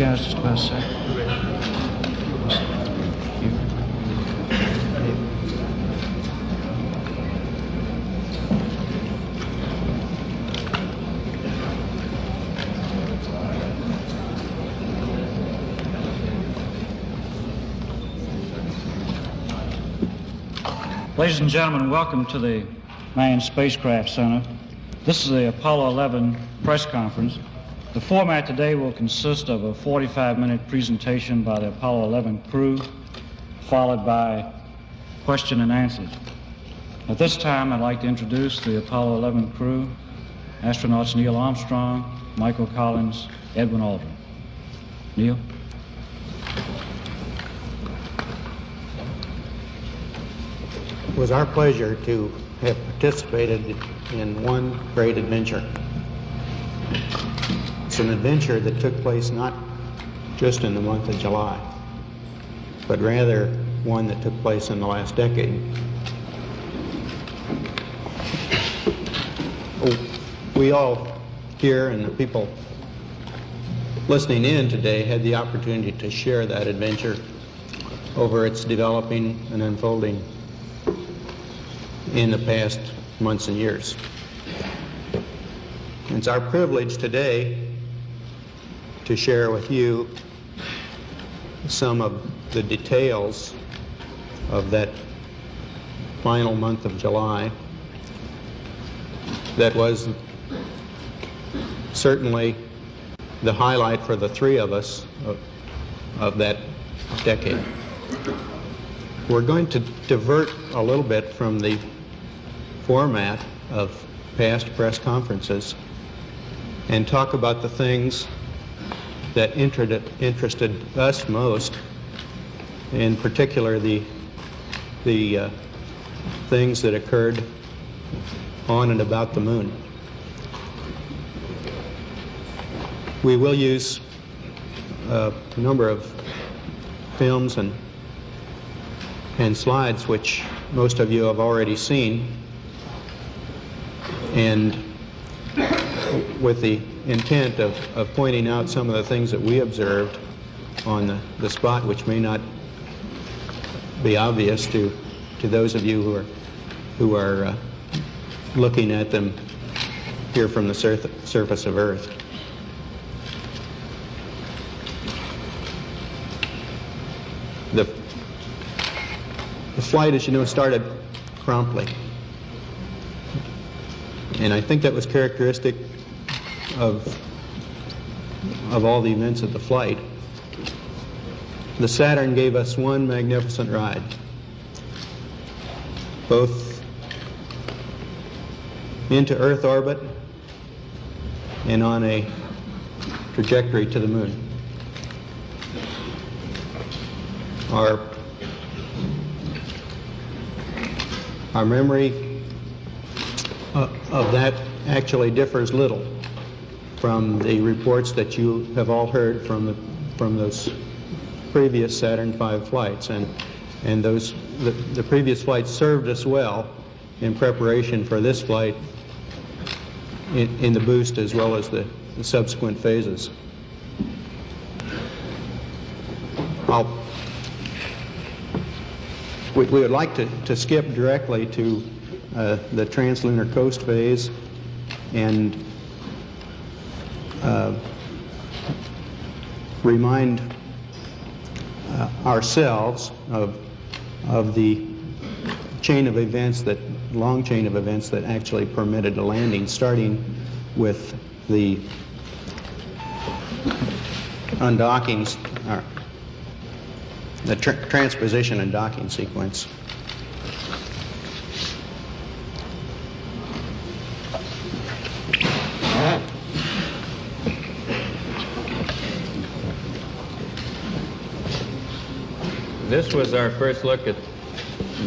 guys just about a second. Ladies and gentlemen, welcome to the Manned Spacecraft Center. This is the Apollo 11 press conference. The format today will consist of a 45-minute presentation by the Apollo 11 crew, followed by question and answers. At this time, I'd like to introduce the Apollo 11 crew, astronauts Neil Armstrong, Michael Collins, Edwin Aldrin. Neil? It was our pleasure to have participated in one great adventure. It's an adventure that took place not just in the month of July, but rather one that took place in the last decade. We all here and the people listening in today had the opportunity to share that adventure over its developing and unfolding in the past months and years. It's our privilege today to share with you some of the details of that final month of July that was certainly the highlight for the three of us of that decade. We're going to divert a little bit from the format of past press conferences and talk about the things that interested us most, in particular the things that occurred on and about the moon. We will use a number of films and slides which most of you have already seen, and with the intent of pointing out some of the things that we observed on the spot which may not be obvious to those of you who are looking at them here from the surface of Earth. The flight, as you know, started promptly. And I think that was characteristic of all the events of the flight. The Saturn gave us one magnificent ride, both into Earth orbit and on a trajectory to the moon. Our memory of that actually differs little from the reports that you have all heard from those previous Saturn V flights, and the previous flights served us well in preparation for this flight in the boost as well as the subsequent phases. We would like to skip directly to the translunar coast phase and remind ourselves of the long chain of events that actually permitted a landing, starting with the undocking, the transposition and docking sequence. This was our first look at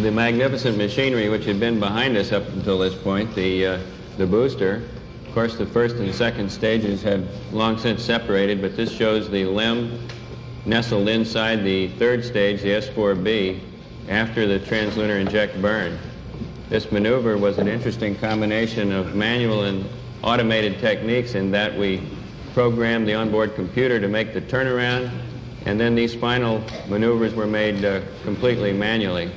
the magnificent machinery which had been behind us up until this point, the booster. Of course, the first and second stages had long since separated, but this shows the limb nestled inside the third stage, the S4B, after the translunar inject burn. This maneuver was an interesting combination of manual and automated techniques in that we programmed the onboard computer to make the turnaround, and then these final maneuvers were made completely manually.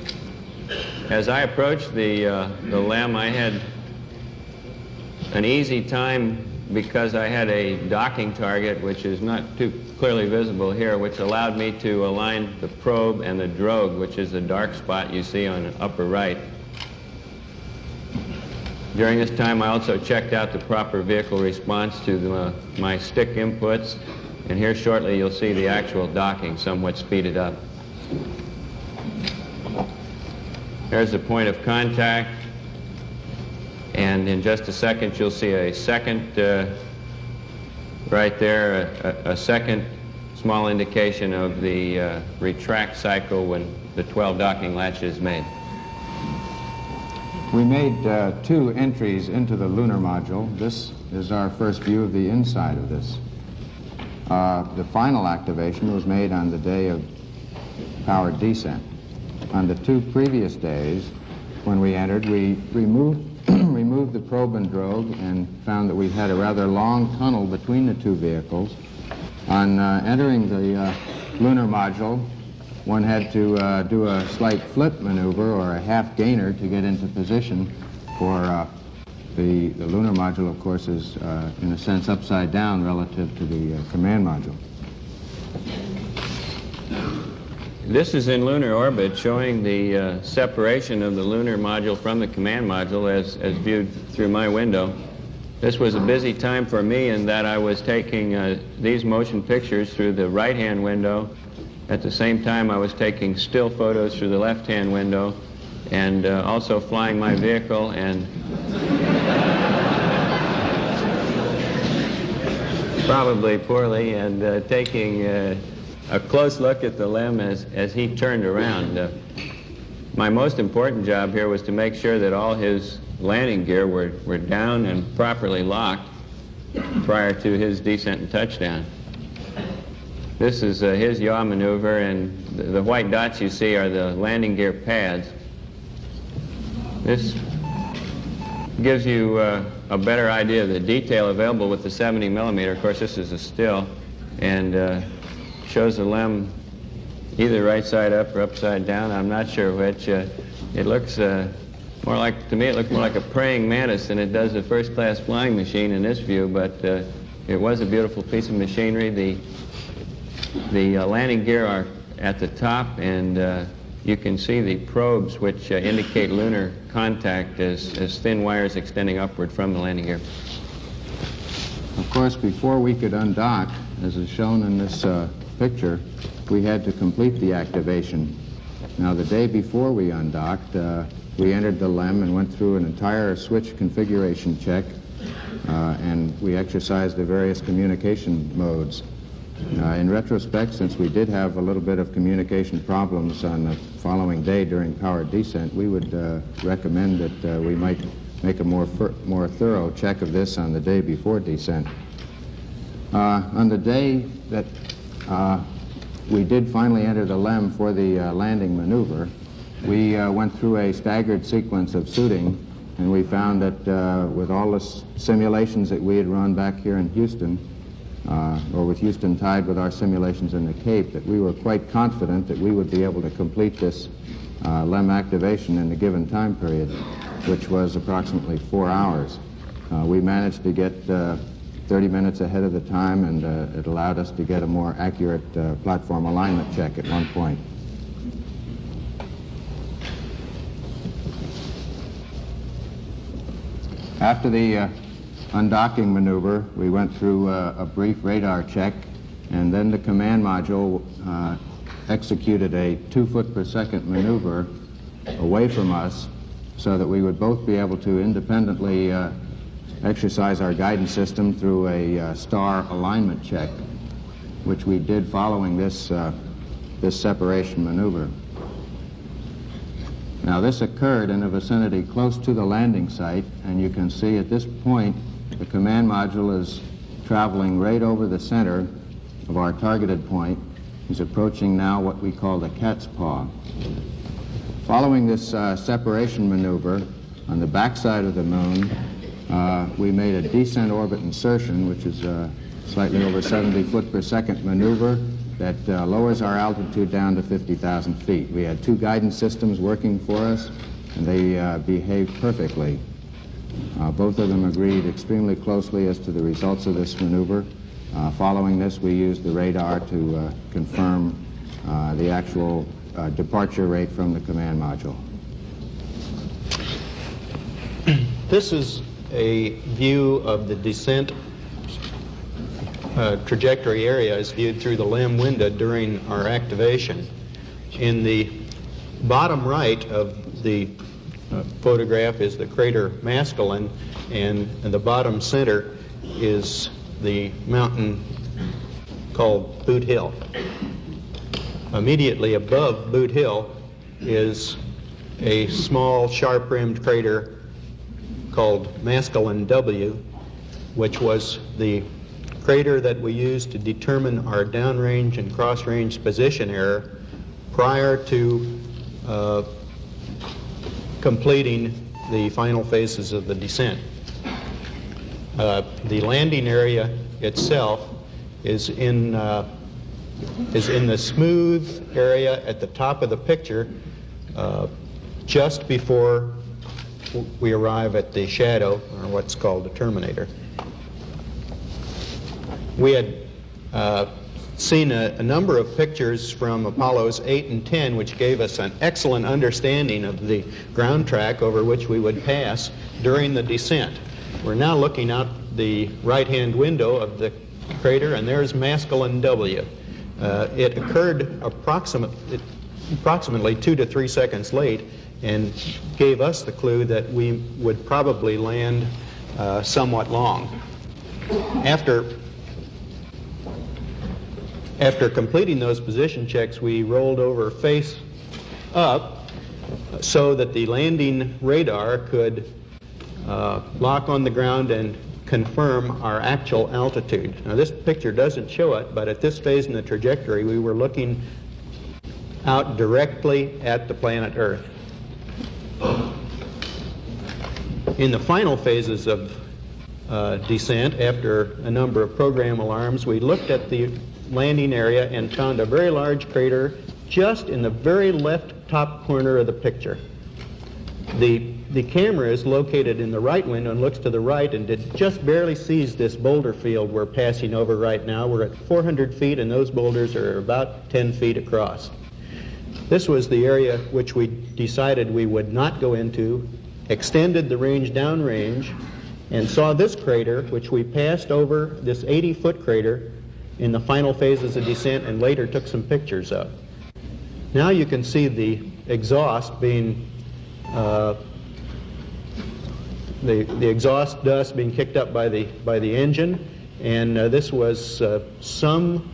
As I approached the LEM, I had an easy time because I had a docking target, which is not too clearly visible here, which allowed me to align the probe and the drogue, which is the dark spot you see on the upper right. During this time, I also checked out the proper vehicle response to my stick inputs, and here shortly you'll see the actual docking somewhat speeded up. There's the point of contact, and in just a second you'll see a second, right there, a second small indication of the retract cycle when the 12 docking latch is made. We made 2 entries into the lunar module. This is our first view of the inside of this. The final activation was made on the day of powered descent. On the 2 previous days, when we entered, we removed the probe and drogue and found that we had a rather long tunnel between the 2 vehicles. On entering the lunar module, one had to do a slight flip maneuver or a half gainer to get into position for the lunar module, of course, is in a sense upside down relative to the command module. This is in lunar orbit, showing the separation of the lunar module from the command module as viewed through my window. This was a busy time for me in that I was taking these motion pictures through the right-hand window. At the same time, I was taking still photos through the left-hand window, and also flying my vehicle and probably poorly, and taking a close look at the LEM as he turned around. My most important job here was to make sure that all his landing gear were down and properly locked prior to his descent and touchdown. This is his yaw maneuver, and the white dots you see are the landing gear pads. This gives you a better idea of the detail available with the 70 millimeter. Of course, this is a still, and shows the LEM either right side up or upside down. I'm not sure which. It looks more like, to me, it looked more like a praying mantis than it does a first-class flying machine in this view, but it was a beautiful piece of machinery. The landing gear are at the top, and you can see the probes which indicate lunar contact as thin wires extending upward from the landing gear. Of course, before we could undock, as is shown in this picture, we had to complete the activation. Now, the day before we undocked, we entered the LEM and went through an entire switch configuration check, and we exercised the various communication modes. In retrospect, since we did have a little bit of communication problems on the following day during powered descent, we would recommend that we might make a more thorough check of this on the day before descent. On the day that we did finally enter the LEM for the landing maneuver, we went through a staggered sequence of suiting, and we found that with all the simulations that we had run back here in Houston, or with Houston tied with our simulations in the Cape, that we were quite confident that we would be able to complete this LEM activation in the given time period, which was approximately 4 hours. We managed to get 30 minutes ahead of the time, and it allowed us to get a more accurate platform alignment check at one point. After the undocking maneuver, we went through a brief radar check, and then the command module executed a 2-foot-per-second maneuver away from us so that we would both be able to independently exercise our guidance system through a star alignment check, which we did following this separation maneuver. Now, this occurred in a vicinity close to the landing site, and you can see at this point the command module is traveling right over the center of our targeted point. He's approaching now what we call the cat's paw. Following this separation maneuver on the backside of the moon, we made a descent orbit insertion, which is slightly over 70 foot per second maneuver that lowers our altitude down to 50,000 feet. We had two guidance systems working for us, and they behaved perfectly. Both of them agreed extremely closely as to the results of this maneuver. Following this, we used the radar to confirm the actual departure rate from the command module. This is a view of the descent trajectory area as viewed through the LEM window during our activation. In the bottom right of the photograph is the crater Maskelyne, and in the bottom center is the mountain called Boot Hill. Immediately above Boot Hill is a small sharp-rimmed crater called Maskelyne W, which was the crater that we used to determine our downrange and cross-range position error prior to completing the final phases of the descent. The landing area itself is in the smooth area at the top of the picture just before we arrive at the shadow, or what's called the terminator. We had seen a number of pictures from Apollos 8 and 10 which gave us an excellent understanding of the ground track over which we would pass during the descent. We're now looking out the right-hand window of the crater, and there's Maskelyne W. It occurred approximately 2 to 3 seconds late and gave us the clue that we would probably land somewhat long. After completing those position checks, we rolled over face up so that the landing radar could lock on the ground and confirm our actual altitude. Now, this picture doesn't show it, but at this phase in the trajectory, we were looking out directly at the planet Earth. In the final phases of descent, after a number of program alarms, we looked at the landing area and found a very large crater just in the very left top corner of the picture. The camera is located in the right window and looks to the right, and it just barely sees this boulder field we're passing over right now. We're at 400 feet, and those boulders are about 10 feet across. This was the area which we decided we would not go into, extended the range downrange, and saw this crater, which we passed over, this 80-foot crater, in the final phases of descent, and later took some pictures of. Now you can see the exhaust being the exhaust dust being kicked up by the engine, and this was some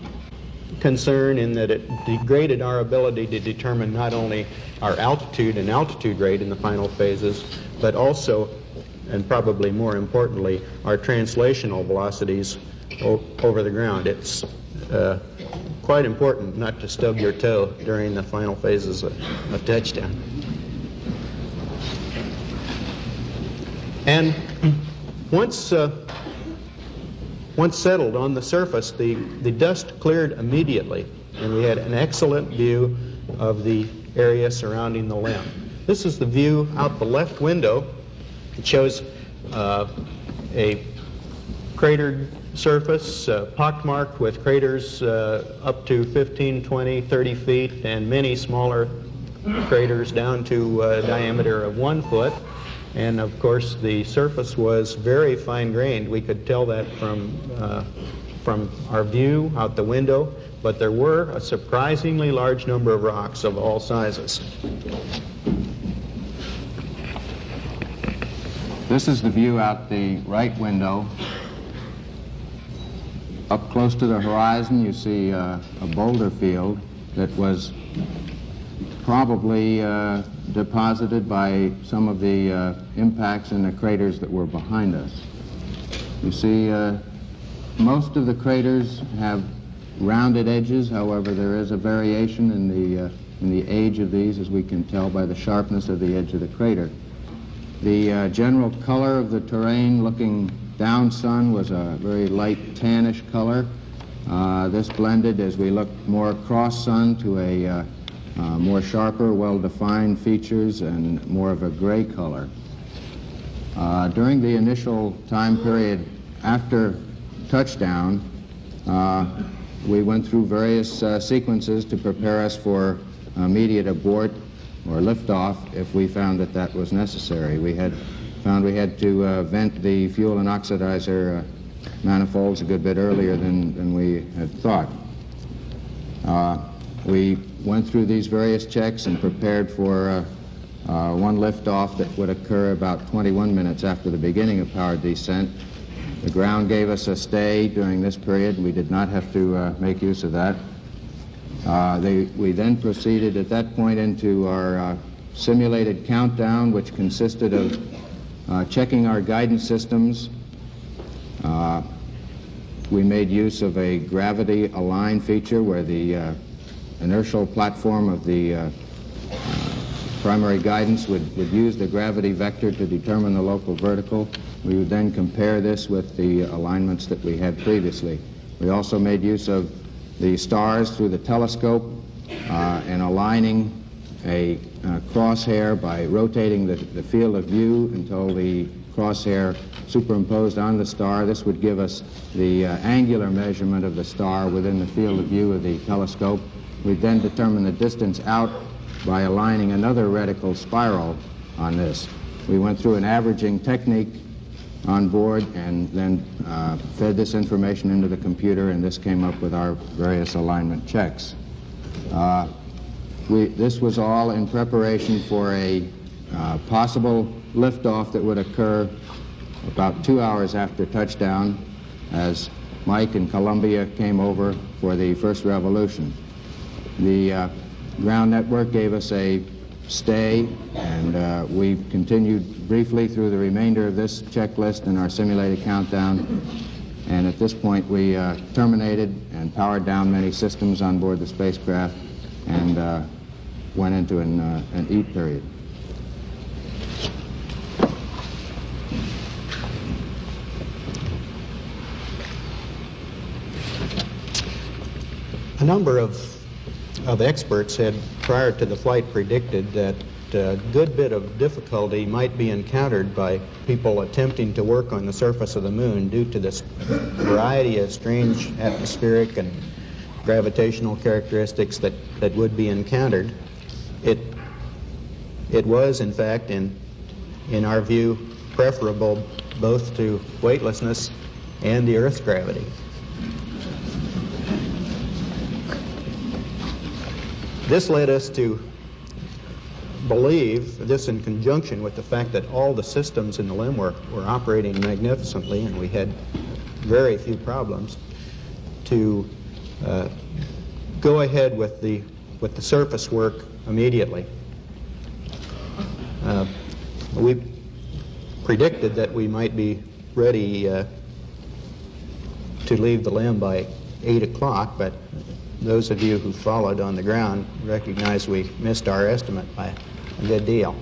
concern in that it degraded our ability to determine not only our altitude and altitude rate in the final phases, but also, and probably more importantly, our translational velocities over the ground. It's quite important not to stub your toe during the final phases of touchdown. And once settled on the surface, the dust cleared immediately, and we had an excellent view of the area surrounding the LEM. This is the view out the left window. It shows a cratered surface, pockmarked with craters up to 15, 20, 30 feet, and many smaller craters down to a diameter of 1 foot. And of course, the surface was very fine-grained. We could tell that from our view out the window, but there were a surprisingly large number of rocks of all sizes. This is the view out the right window. Up close to the horizon, you see a boulder field that was probably deposited by some of the impacts in the craters that were behind us. You see, most of the craters have rounded edges. However, there is a variation in the age of these, as we can tell by the sharpness of the edge of the crater. The general color of the terrain, looking down sun was a very light tannish color. This blended as we looked more cross sun to a more sharper, well-defined features and more of a gray color. During the initial time period after touchdown, we went through various sequences to prepare us for immediate abort or liftoff if we found that that was necessary. We found we had to vent the fuel and oxidizer manifolds a good bit earlier than we had thought. We went through these various checks and prepared for one liftoff that would occur about 21 minutes after the beginning of powered descent. The ground gave us a stay during this period. We did not have to make use of that. We then proceeded at that point into our simulated countdown, which consisted of checking our guidance systems. We made use of a gravity align feature where the inertial platform of the primary guidance would use the gravity vector to determine the local vertical. We would then compare this with the alignments that we had previously. We also made use of the stars through the telescope and aligning a crosshair by rotating the field of view until the crosshair superimposed on the star. This would give us the angular measurement of the star within the field of view of the telescope. We then determine the distance out by aligning another reticle spiral on this. We went through an averaging technique on board and then fed this information into the computer, and this came up with our various alignment checks. This was all in preparation for a possible liftoff that would occur about 2 hours after touchdown as Mike and Columbia came over for the first revolution. The ground network gave us a stay, and we continued briefly through the remainder of this checklist in our simulated countdown. And at this point, we terminated and powered down many systems on board the spacecraft and went into an eat period. A number of experts had, prior to the flight, predicted that a good bit of difficulty might be encountered by people attempting to work on the surface of the moon due to this variety of strange atmospheric and gravitational characteristics that would be encountered. It was, in fact, in our view, preferable both to weightlessness and the Earth's gravity. This led us to believe, this in conjunction with the fact that all the systems in the LEM were operating magnificently and we had very few problems, to go ahead with the surface work immediately. We predicted that we might be ready to leave the LEM by 8 o'clock, but those of you who followed on the ground recognize we missed our estimate by a good deal.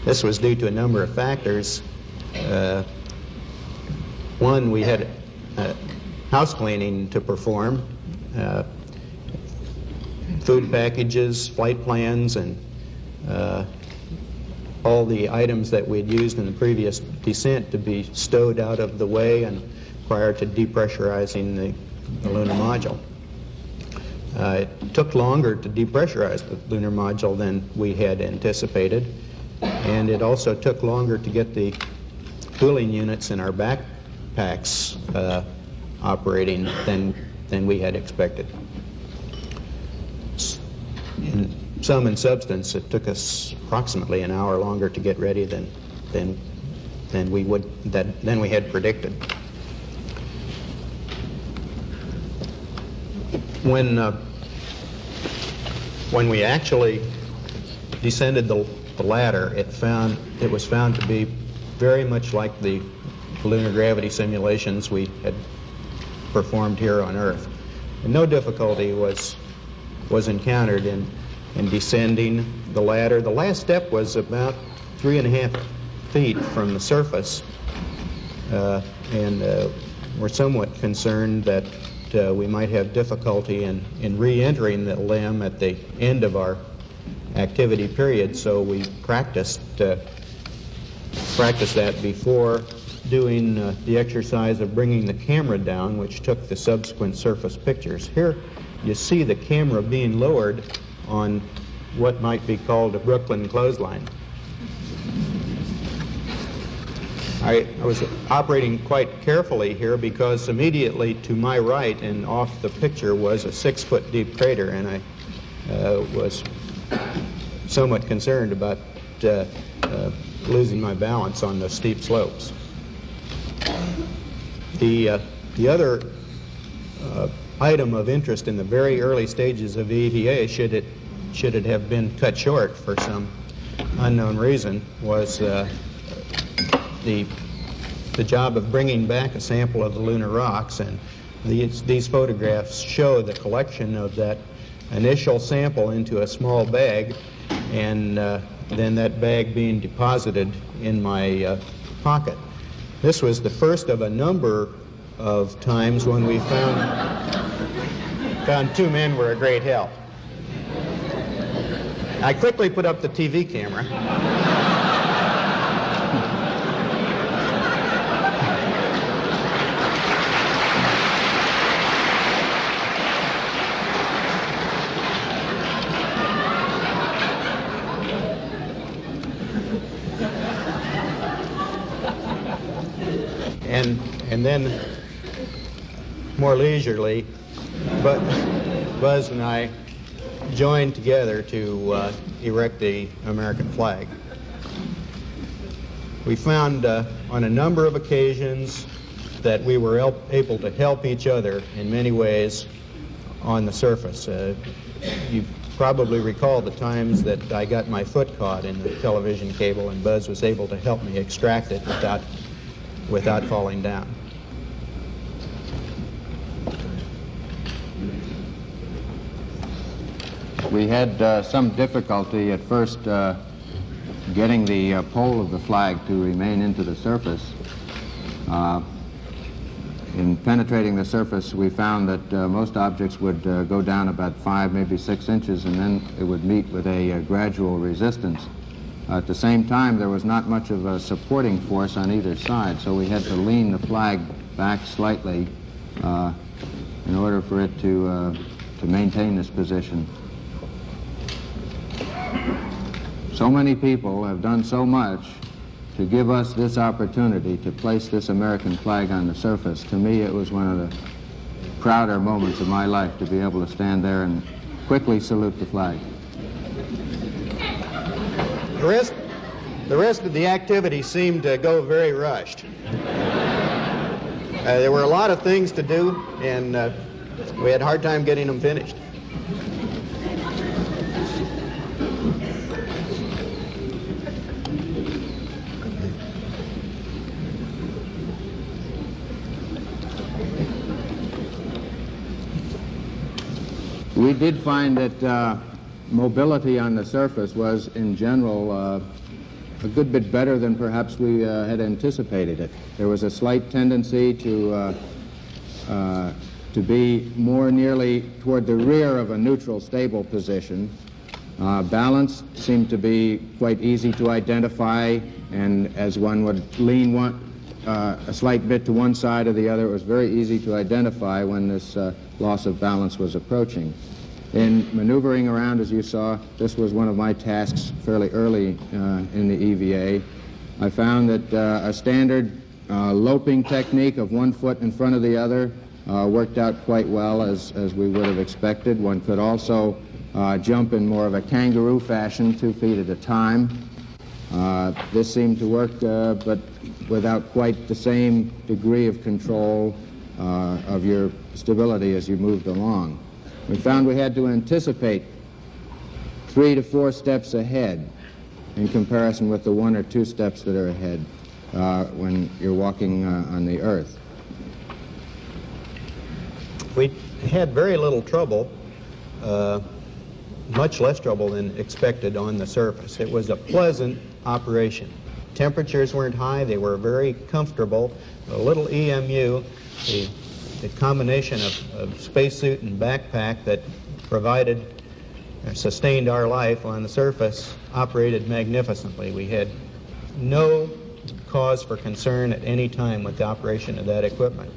This was due to a number of factors. One, we had house cleaning to perform, food packages, flight plans, and all the items that we'd used in the previous descent to be stowed out of the way and prior to depressurizing the lunar module. It took longer to depressurize the lunar module than we had anticipated, and it also took longer to get the cooling units in our backpacks operating than we had expected. In substance, it took us approximately an hour longer to get ready than we had predicted. When we actually descended the ladder, it was found to be very much like the lunar gravity simulations we had performed here on Earth. And no difficulty was encountered in descending the ladder. The last step was about 3.5 feet from the surface, and we're somewhat concerned that we might have difficulty in re-entering the limb at the end of our activity period, so we practiced that before doing the exercise of bringing the camera down, which took the subsequent surface pictures. Here you see the camera being lowered on what might be called a Brooklyn clothesline. I was operating quite carefully here because immediately to my right and off the picture was a 6-foot deep crater, and I was somewhat concerned about losing my balance on the steep slopes. The other item of interest in the very early stages of EVA, should it have been cut short for some unknown reason, was the job of bringing back a sample of the lunar rocks, and these photographs show the collection of that initial sample into a small bag, and then that bag being deposited in my pocket. This was the first of a number of times when we found two men were a great help. I quickly put up the TV camera. And then, more leisurely, but Buzz and I joined together to erect the American flag. We found on a number of occasions that we were able to help each other in many ways on the surface. You probably recall the times that I got my foot caught in the television cable, and Buzz was able to help me extract it without falling down. We had some difficulty at first getting the pole of the flag to remain into the surface. In penetrating the surface, we found that most objects would go down about 5, maybe 6 inches, and then it would meet with a gradual resistance. At the same time, there was not much of a supporting force on either side, so we had to lean the flag back slightly in order for it to maintain this position. So many people have done so much to give us this opportunity to place this American flag on the surface. To me, it was one of the prouder moments of my life to be able to stand there and quickly salute the flag. The rest of the activity seemed to go very rushed. There were a lot of things to do, and we had a hard time getting them finished. We did find that mobility on the surface was, in general, a good bit better than perhaps we had anticipated it. There was a slight tendency to be more nearly toward the rear of a neutral, stable position. Balance seemed to be quite easy to identify, and as one would lean a slight bit to one side or the other, it was very easy to identify when this loss of balance was approaching. In maneuvering around, as you saw, this was one of my tasks fairly early in the EVA. I found that a standard loping technique of one foot in front of the other worked out quite well, as we would have expected. One could also jump in more of a kangaroo fashion, 2 feet at a time. This seemed to work, but without quite the same degree of control of your stability as you moved along. We found we had to anticipate 3 to 4 steps ahead in comparison with the 1 or 2 steps that are ahead when you're walking on the Earth. We had very little trouble, much less trouble than expected on the surface. It was a pleasant operation. temperatures weren't high. They were very comfortable. A little EMU, the combination of spacesuit and backpack that provided, sustained our life on the surface, operated magnificently. We had no cause for concern at any time with the operation of that equipment.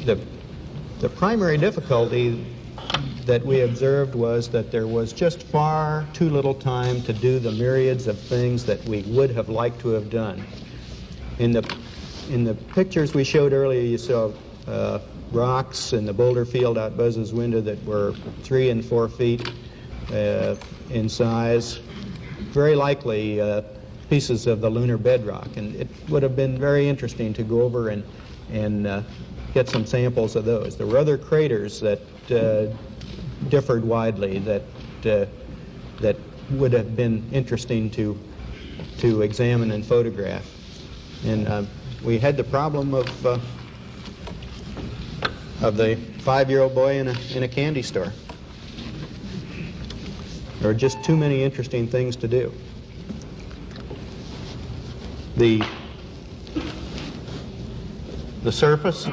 The primary difficulty that we observed was that there was just far too little time to do the myriads of things that we would have liked to have done. In the pictures we showed earlier, you saw rocks in the boulder field out Buzz's window that were 3 and 4 feet in size, very likely pieces of the lunar bedrock. And it would have been very interesting to go over and get some samples of those. There were other craters that differed widely that would have been interesting to examine and photograph. And we had the problem of the 5-year-old boy in a candy store. There are just too many interesting things to do. The surface,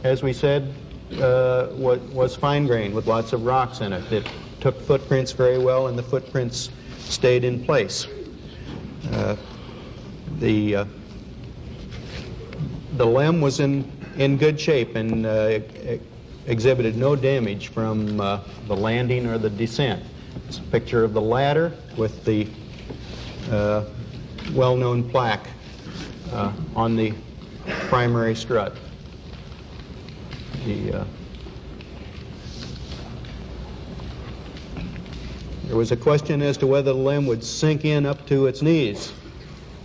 as we said, was fine-grained with lots of rocks in it. It took footprints very well, and the footprints stayed in place. The LEM was in good shape and exhibited no damage from the landing or the descent. It's a picture of the ladder with the well-known plaque on the primary strut. There was a question as to whether the LEM would sink in up to its knees.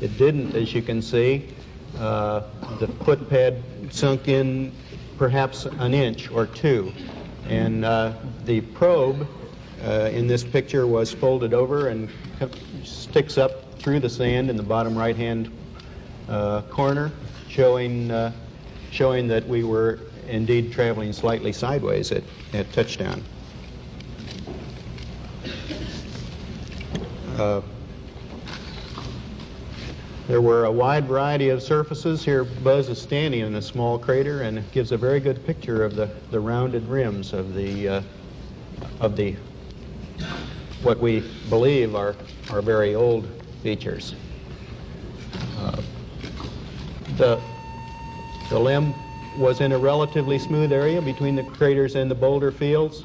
It didn't, as you can see. The foot pad sunk in perhaps an inch or two. And the probe in this picture was folded over and sticks up through the sand in the bottom right-hand corner, showing that we were indeed traveling slightly sideways at touchdown. There were a wide variety of surfaces. Here Buzz is standing in a small crater, and it gives a very good picture of the rounded rims of the what we believe are very old features. The LEM was in a relatively smooth area between the craters and the boulder fields,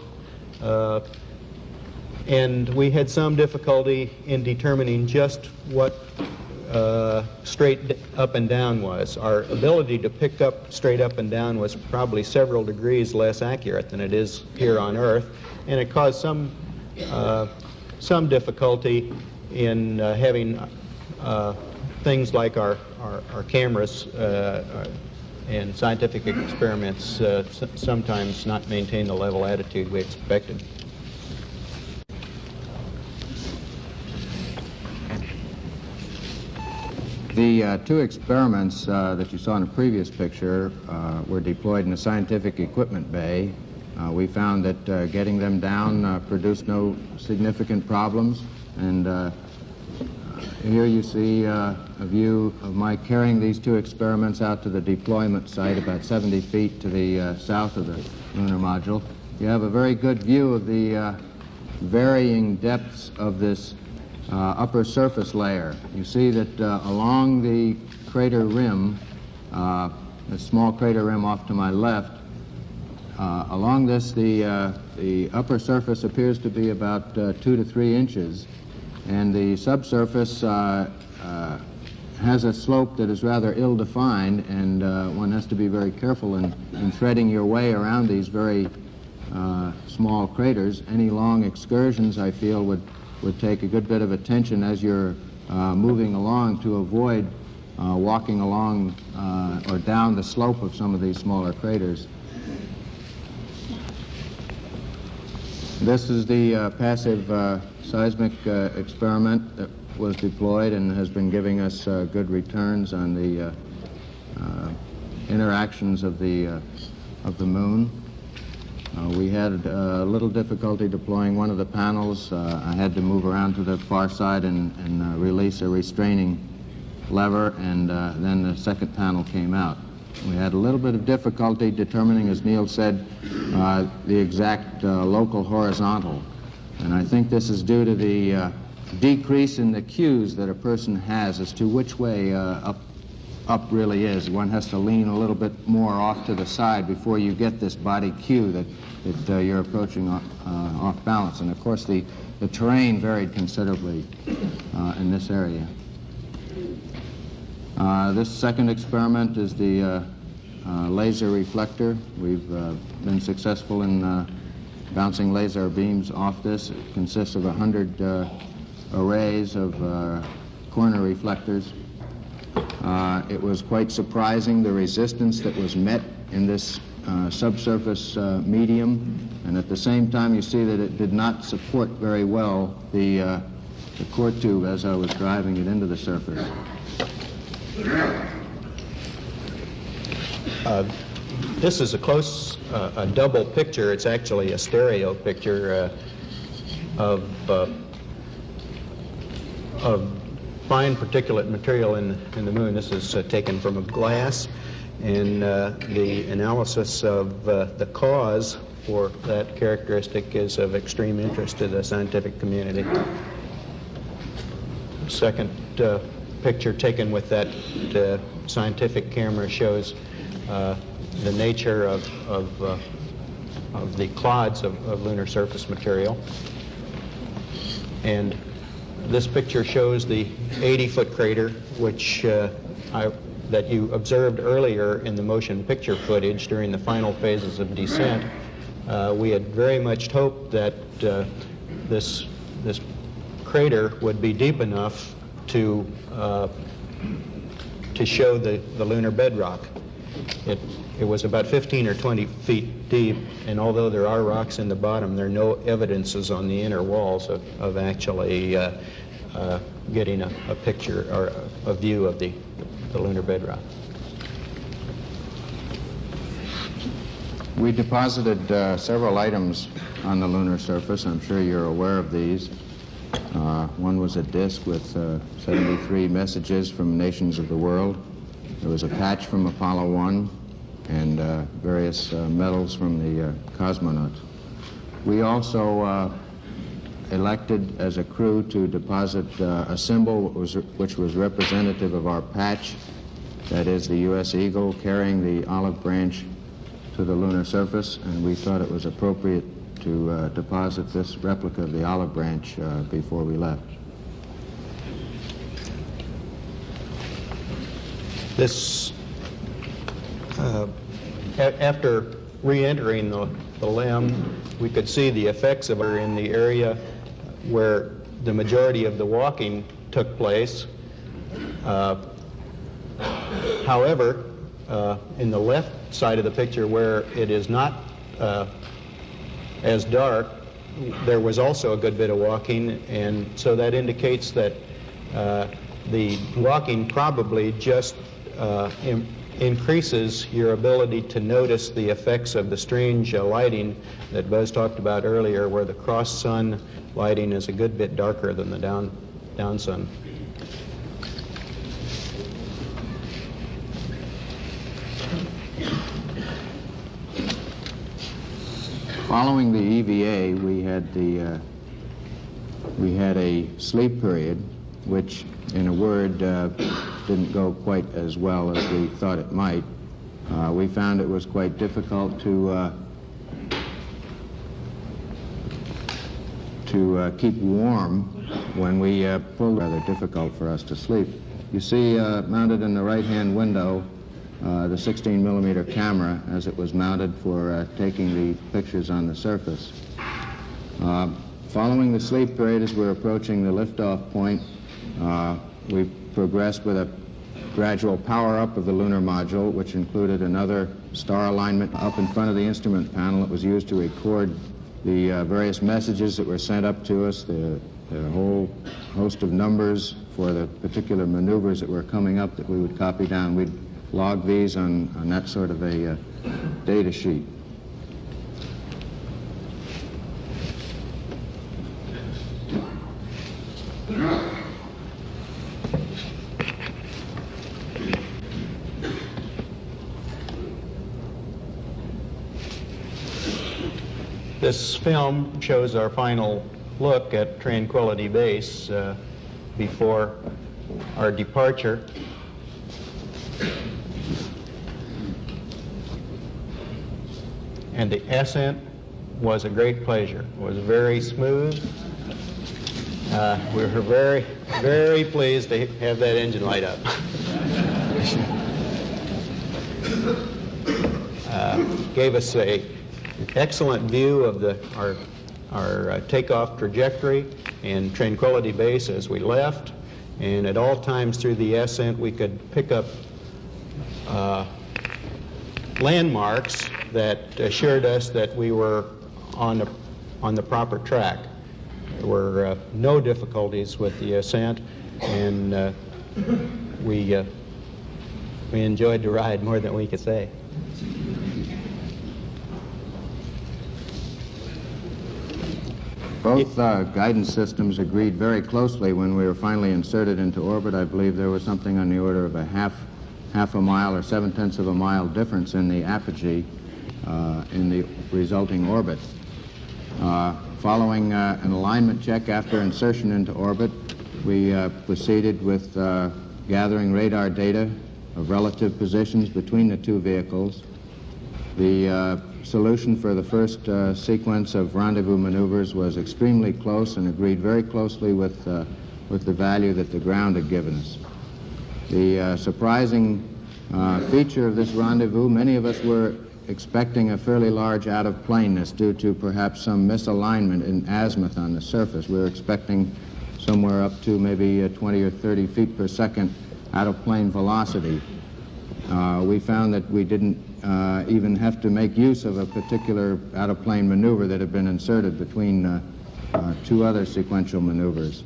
and we had some difficulty in determining just what straight up and down was. Our ability to pick up straight up and down was probably several degrees less accurate than it is here on Earth, and it caused some difficulty in having things like our cameras and scientific experiments sometimes not maintain the level attitude we expected. The two experiments that you saw in the previous picture were deployed in the scientific equipment bay. We found that getting them down produced no significant problems, and here you see a view of my carrying these two experiments out to the deployment site about 70 feet to the south of the lunar module. You have a very good view of the varying depths of this upper surface layer. You see that along the crater rim, the small crater rim off to my left, along this the upper surface appears to be about 2 to 3 inches, and the subsurface has a slope that is rather ill-defined, and one has to be very careful in threading your way around these very small craters. Any long excursions, I feel, would take a good bit of attention as you're moving along to avoid walking along or down the slope of some of these smaller craters. This is the passive seismic experiment that was deployed and has been giving us good returns on the interactions of the moon. We had a little difficulty deploying one of the panels. I had to move around to the far side and release a restraining lever, and then the second panel came out. We had a little bit of difficulty determining, as Neil said, the exact local horizontal. And I think this is due to the decrease in the cues that a person has as to which way up really is. One has to lean a little bit more off to the side before you get this body cue that you're approaching off balance. And of course the terrain varied considerably in this area. This second experiment is the laser reflector. We've been successful in bouncing laser beams off this. It consists of 100 arrays of corner reflectors. It was quite surprising the resistance that was met in this subsurface medium, and at the same time you see that it did not support very well the core tube as I was driving it into the surface. This is a double picture. It's actually a stereo picture of fine particulate material in the moon. This is taken from a glass, and the analysis of the cause for that characteristic is of extreme interest to the scientific community. Second picture taken with that scientific camera shows the nature of the clods of lunar surface material. And this picture shows the 80-foot crater, which that you observed earlier in the motion picture footage during the final phases of descent. We had very much hoped that this crater would be deep enough to show the lunar bedrock. It was about 15 or 20 feet deep, and although there are rocks in the bottom, there are no evidences on the inner walls of actually getting a picture or a view of the lunar bedrock. We deposited several items on the lunar surface. I'm sure you're aware of these. One was a disk with 73 messages from nations of the world. There was a patch from Apollo 1 and various medals from the cosmonauts. We also elected as a crew to deposit a symbol which was representative of our patch, that is the U.S. Eagle carrying the olive branch to the lunar surface, and we thought it was appropriate to deposit this replica of the olive branch before we left. This, after re-entering the LEM, we could see the effects of her in the area where the majority of the walking took place. However, in the left side of the picture where it is not as dark, there was also a good bit of walking, and so that indicates that the walking probably just increases your ability to notice the effects of the strange lighting that Buzz talked about earlier, where the cross-sun lighting is a good bit darker than the down sun. Following the EVA, we had a sleep period, which, in a word, didn't go quite as well as we thought it might. We found it was quite difficult to keep warm when we pulled. Rather difficult for us to sleep. You see, mounted in the right-hand window, the 16-millimeter camera as it was mounted for taking the pictures on the surface. Following the sleep period, as we're approaching the liftoff point, we progressed with a gradual power-up of the lunar module, which included another star alignment up in front of the instrument panel that was used to record the various messages that were sent up to us, the whole host of numbers for the particular maneuvers that were coming up that we would copy down. We'd log these on that sort of a data sheet. This film shows our final look at Tranquility Base before our departure. And the ascent was a great pleasure. It was very smooth. We were very, very pleased to have that engine light up. Gave us an excellent view of our takeoff trajectory and Tranquility Base as we left. And at all times through the ascent, we could pick up landmarks that assured us that we were on the proper track. There were no difficulties with the ascent, and we enjoyed the ride more than we could say. Both guidance systems agreed very closely when we were finally inserted into orbit. I believe there was something on the order of a half a mile or 7/10 of a mile difference in the apogee in the resulting orbit. Following an alignment check after insertion into orbit, we proceeded with gathering radar data of relative positions between the two vehicles. The solution for the first sequence of rendezvous maneuvers was extremely close and agreed very closely with the value that the ground had given us. The surprising feature of this rendezvous, many of us were expecting a fairly large out-of-planeness due to perhaps some misalignment in azimuth on the surface. We were expecting somewhere up to maybe 20 or 30 feet per second out-of-plane velocity. We found that we didn't even have to make use of a particular out-of-plane maneuver that had been inserted between two other sequential maneuvers.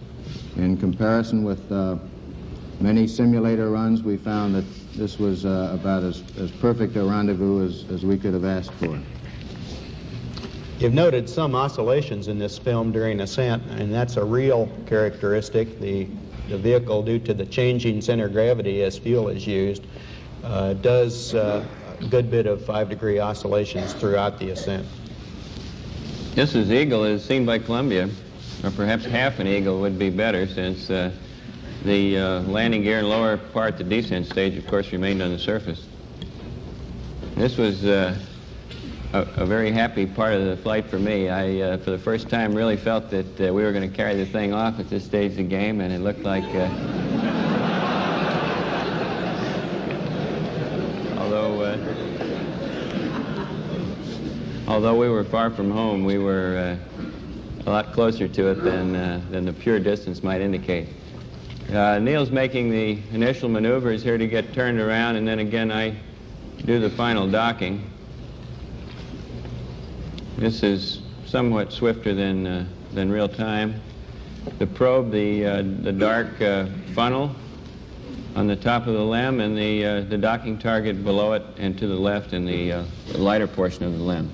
In comparison with many simulator runs, we found that this was about as perfect a rendezvous as we could have asked for. You've noted some oscillations in this film during ascent, and that's a real characteristic. The vehicle, due to the changing center of gravity as fuel is used, does a good bit of 5-degree oscillations throughout the ascent. This is eagle as seen by Columbia, or perhaps half an eagle would be better, since the landing gear and lower part, the descent stage, of course, remained on the surface. This was a very happy part of the flight for me. I, for the first time, really felt that we were going to carry the thing off at this stage of the game, and it looked like, although we were far from home, we were a lot closer to it than the pure distance might indicate. Neil's making the initial maneuvers here to get turned around, and then again I do the final docking. This is somewhat swifter than real time. The probe, the dark funnel on the top of the LEM, and the docking target below it and to the left in the lighter portion of the LEM.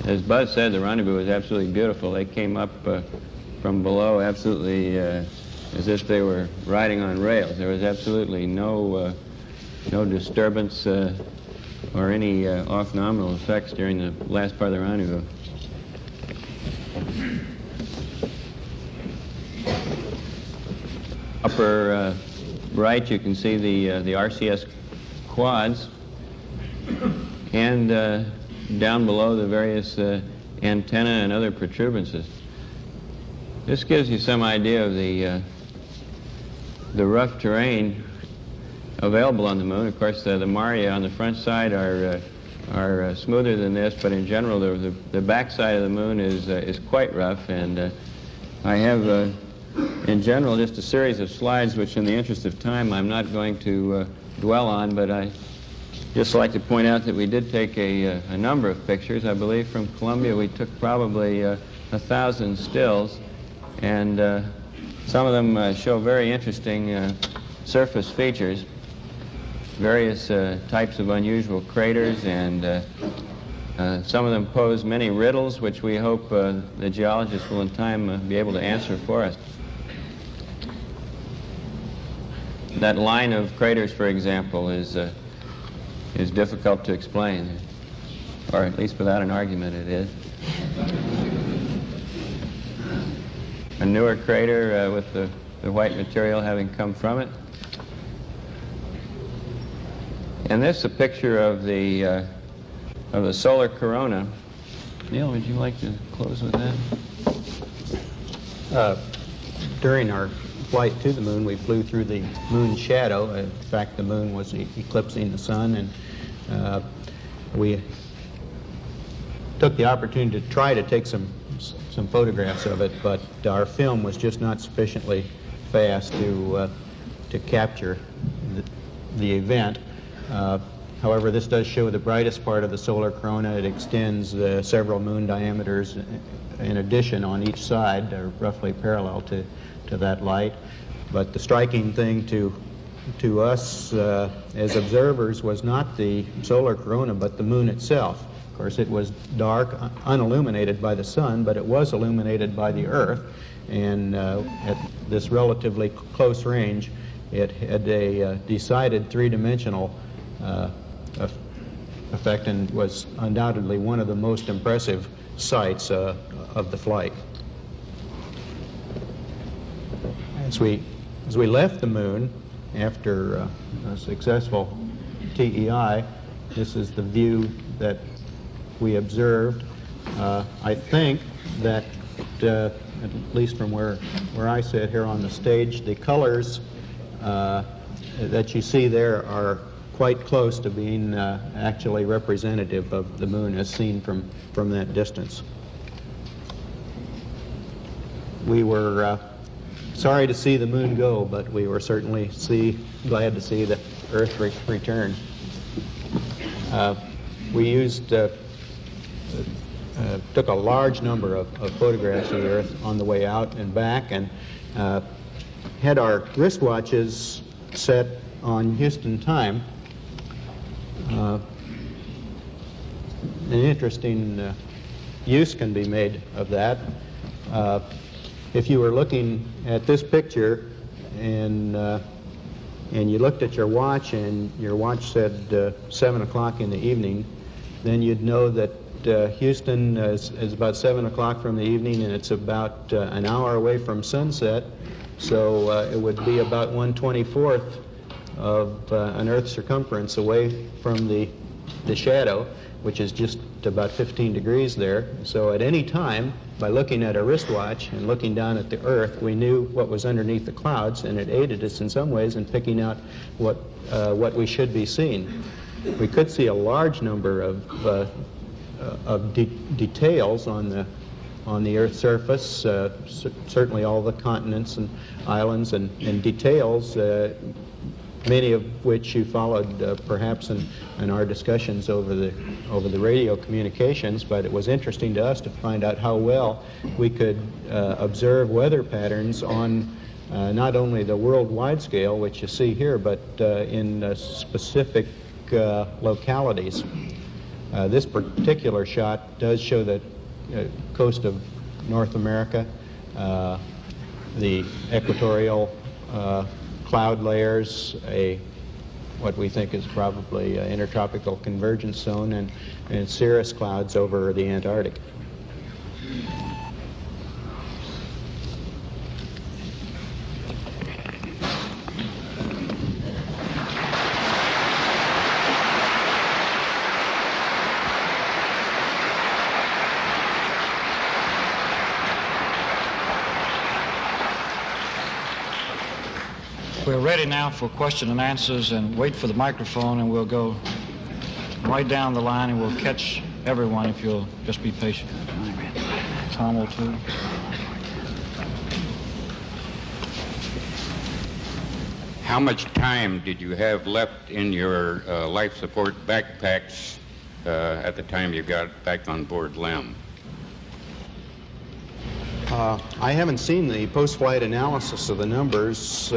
As Buzz said, the rendezvous was absolutely beautiful. They came up from below absolutely as if they were riding on rails. There was absolutely no disturbance or any off-nominal effects during the last part of the rendezvous. Upper right, you can see the RCS quads, and down below the various antenna and other protuberances. This gives you some idea of the rough terrain available on the moon. Of course, the Maria on the front side are smoother than this, but in general, the back side of the moon is quite rough. And I have, in general, just a series of slides, which, in the interest of time, I'm not going to dwell on. But I just like to point out that we did take a number of pictures. I believe from Columbia we took probably 1,000 stills. And some of them show very interesting surface features, various types of unusual craters, and some of them pose many riddles, which we hope the geologists will in time be able to answer for us. That line of craters, for example, is difficult to explain. or at least without an argument it is. A newer crater with the white material having come from it. And this is a picture of the solar corona. Neil, would you like to close with that? During our flight to the moon, we flew through the moon's shadow. In fact, the moon was eclipsing the sun, and we took the opportunity to try to take some photographs of it, but our film was just not sufficiently fast to capture the event. However, this does show the brightest part of the solar corona. It extends several moon diameters in addition on each side, roughly parallel to that light. But the striking thing to us as observers was not the solar corona, but the moon itself. Of course, it was dark, unilluminated by the sun, but it was illuminated by the Earth. And at this relatively close range, it had a decided three-dimensional effect and was undoubtedly one of the most impressive sights of the flight. As we left the moon after a successful TEI, this is the view that we observed. I think that, at least from where I sit here on the stage, the colors that you see there are quite close to being actually representative of the moon as seen from that distance. We were sorry to see the moon go, but we were certainly glad to see the Earth return. We took a large number of photographs of the Earth on the way out and back, and had our wristwatches set on Houston time. An interesting use can be made of that. If you were looking at this picture and you looked at your watch and your watch said 7 o'clock in the evening, then you'd know that Houston is about 7 o'clock from the evening, and it's about an hour away from sunset. So it would be about 1/24th of an Earth's circumference away from the shadow, which is just about 15 degrees there. So at any time, by looking at a wristwatch and looking down at the Earth, we knew what was underneath the clouds, and it aided us in some ways in picking out what we should be seeing. We could see a large number of details on the Earth's surface, certainly all the continents and islands and details, many of which you followed perhaps in our discussions over the radio communications. But it was interesting to us to find out how well we could observe weather patterns on not only the worldwide scale, which you see here, but in specific localities. This particular shot does show the coast of North America, the equatorial cloud layers, what we think is probably an intertropical convergence zone, and cirrus clouds over the Antarctic. We're ready now for question and answers, and wait for the microphone, and we'll go right down the line, and we'll catch everyone if you'll just be patient. Tom will too. How much time did you have left in your life support backpacks at the time you got back on board LEM? I haven't seen the post-flight analysis of the numbers.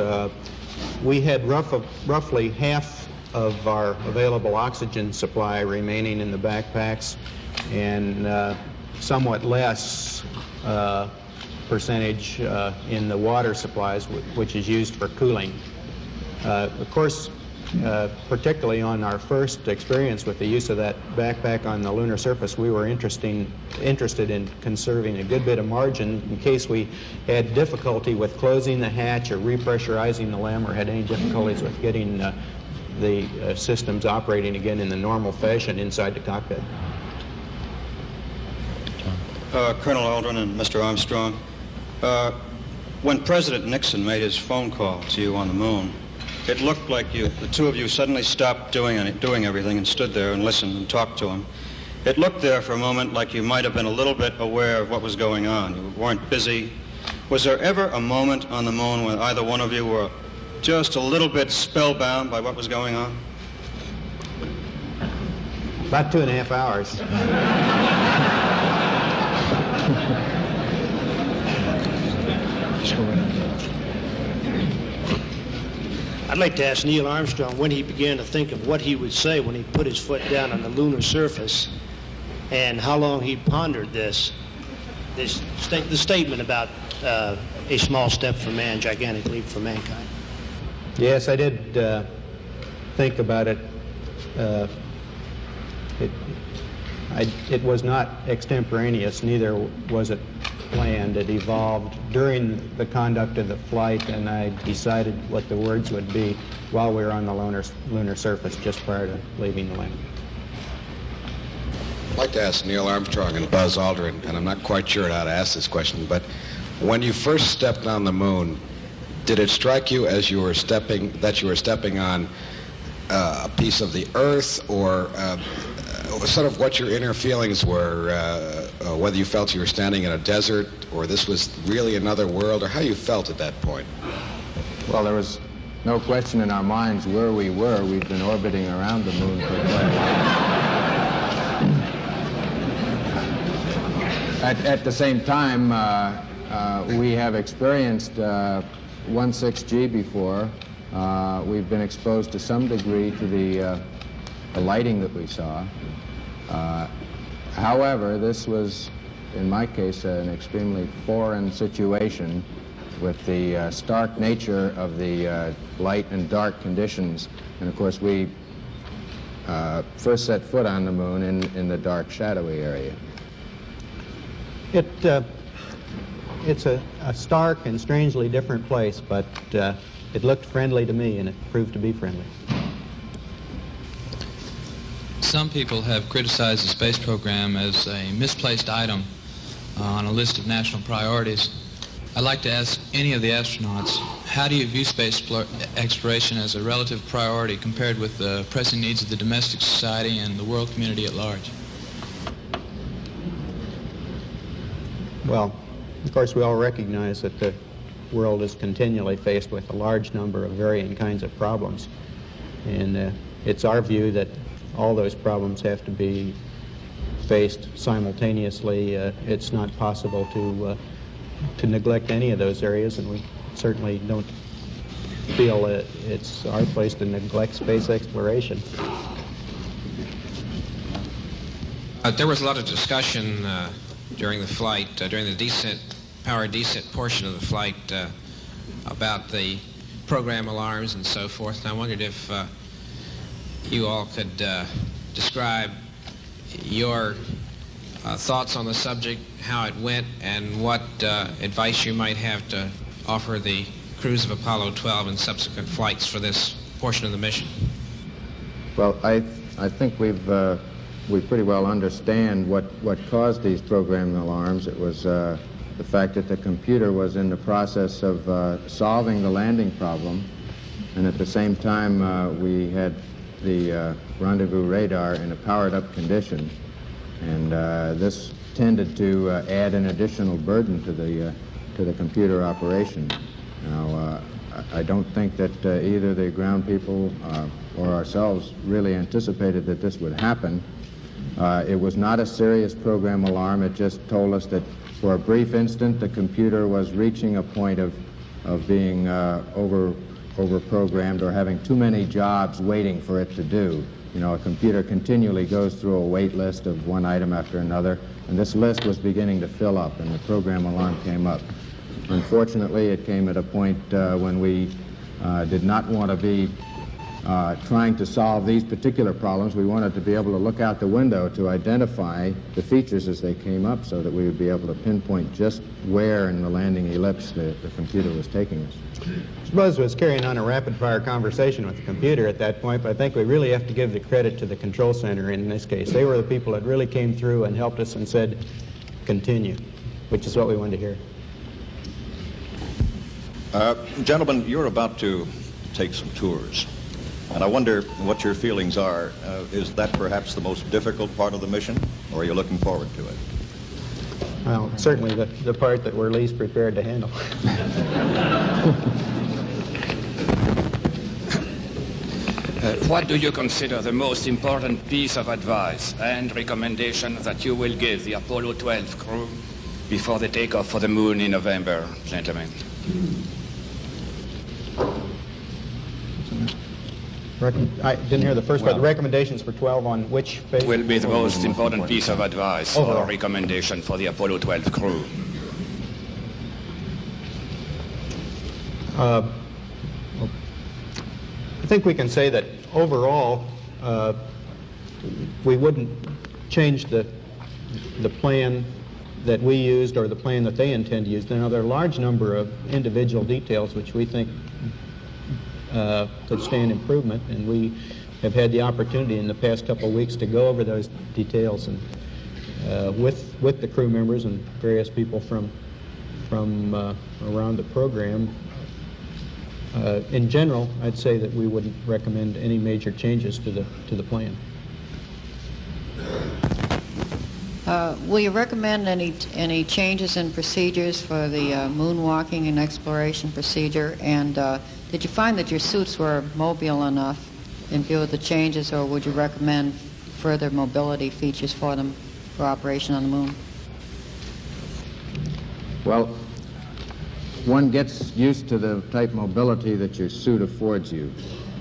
We had roughly half of our available oxygen supply remaining in the backpacks, and somewhat less percentage in the water supplies, which is used for cooling. Of course, particularly on our first experience with the use of that backpack on the lunar surface, we were interested in conserving a good bit of margin in case we had difficulty with closing the hatch or repressurizing the LEM or had any difficulties with getting the systems operating again in the normal fashion inside the cockpit. Colonel Aldrin and Mr. Armstrong, when President Nixon made his phone call to you on the moon, it looked like the two of you suddenly stopped doing everything and stood there and listened and talked to him. It looked there for a moment like you might have been a little bit aware of what was going on. You weren't busy. Was there ever a moment on the moon when either one of you were just a little bit spellbound by what was going on? About 2.5 hours. I'd like to ask Neil Armstrong when he began to think of what he would say when he put his foot down on the lunar surface, and how long he pondered the statement about a small step for man, gigantic leap for mankind. Yes, I did think about it. It was not extemporaneous, neither was it planned. It evolved during the conduct of the flight, and I decided what the words would be while we were on the lunar surface just prior to leaving the land. I'd like to ask Neil Armstrong and Buzz Aldrin, and I'm not quite sure how to ask this question, but when you first stepped on the moon, did it strike you as you were stepping on a piece of the Earth, or sort of what your inner feelings were, whether you felt you were standing in a desert, or this was really another world, or how you felt at that point? Well, there was no question in our minds where we were. We've been orbiting around the moon for quite a while. At the same time, we have experienced 1.6G before. We've been exposed to some degree to the lighting that we saw. However, this was, in my case, an extremely foreign situation with the stark nature of the light and dark conditions. And of course, we first set foot on the moon in the dark, shadowy area. It's a stark and strangely different place, but it looked friendly to me, and it proved to be friendly. Some people have criticized the space program as a misplaced item on a list of national priorities. I'd like to ask any of the astronauts, how do you view space exploration as a relative priority compared with the pressing needs of the domestic society and the world community at large? Well, of course, we all recognize that the world is continually faced with a large number of varying kinds of problems. And it's our view that all those problems have to be faced simultaneously. It's not possible to neglect any of those areas, and we certainly don't feel it's our place to neglect space exploration. There was a lot of discussion during the flight, during the power descent portion of the flight, about the program alarms and so forth. And I wondered if you all could describe your thoughts on the subject, how it went, and what advice you might have to offer the crews of Apollo 12 and subsequent flights for this portion of the mission. Well, I think we pretty well understand what caused these program alarms. It was the fact that the computer was in the process of solving the landing problem, and at the same time we had the rendezvous radar in a powered-up condition, and this tended to add an additional burden to the computer operation. Now, I don't think that either the ground people or ourselves really anticipated that this would happen. It was not a serious program alarm. It just told us that for a brief instant the computer was reaching a point of being over-programmed or having too many jobs waiting for it to do. You know, a computer continually goes through a wait list of one item after another, and this list was beginning to fill up, and the program alarm came up. Unfortunately, it came at a point when we did not want to be trying to solve these particular problems, we wanted to be able to look out the window to identify the features as they came up so that we would be able to pinpoint just where in the landing ellipse the computer was taking us. Buzz was carrying on a rapid-fire conversation with the computer at that point, but I think we really have to give the credit to the control center in this case. They were the people that really came through and helped us and said, continue, which is what we wanted to hear. Gentlemen, you're about to take some tours, and I wonder what your feelings are. Is that perhaps the most difficult part of the mission, or are you looking forward to it? Well, certainly the part that we're least prepared to handle. What do you consider the most important piece of advice and recommendation that you will give the Apollo 12 crew before the takeoff for the moon in November, gentlemen? I didn't hear the first part. The recommendations for 12 on which phase? Will be the most important piece of advice or recommendation for the Apollo 12 crew. I think we can say that overall we wouldn't change the plan that we used or the plan that they intend to use. Now, there are a large number of individual details which we think could stand improvement, and we have had the opportunity in the past couple of weeks to go over those details and with the crew members and various people from around the program. In general, I'd say that we wouldn't recommend any major changes to the plan. Will you recommend any changes in procedures for the moonwalking and exploration procedure? And did you find that your suits were mobile enough in view of the changes, or would you recommend further mobility features for them for operation on the moon? Well, one gets used to the type mobility that your suit affords you.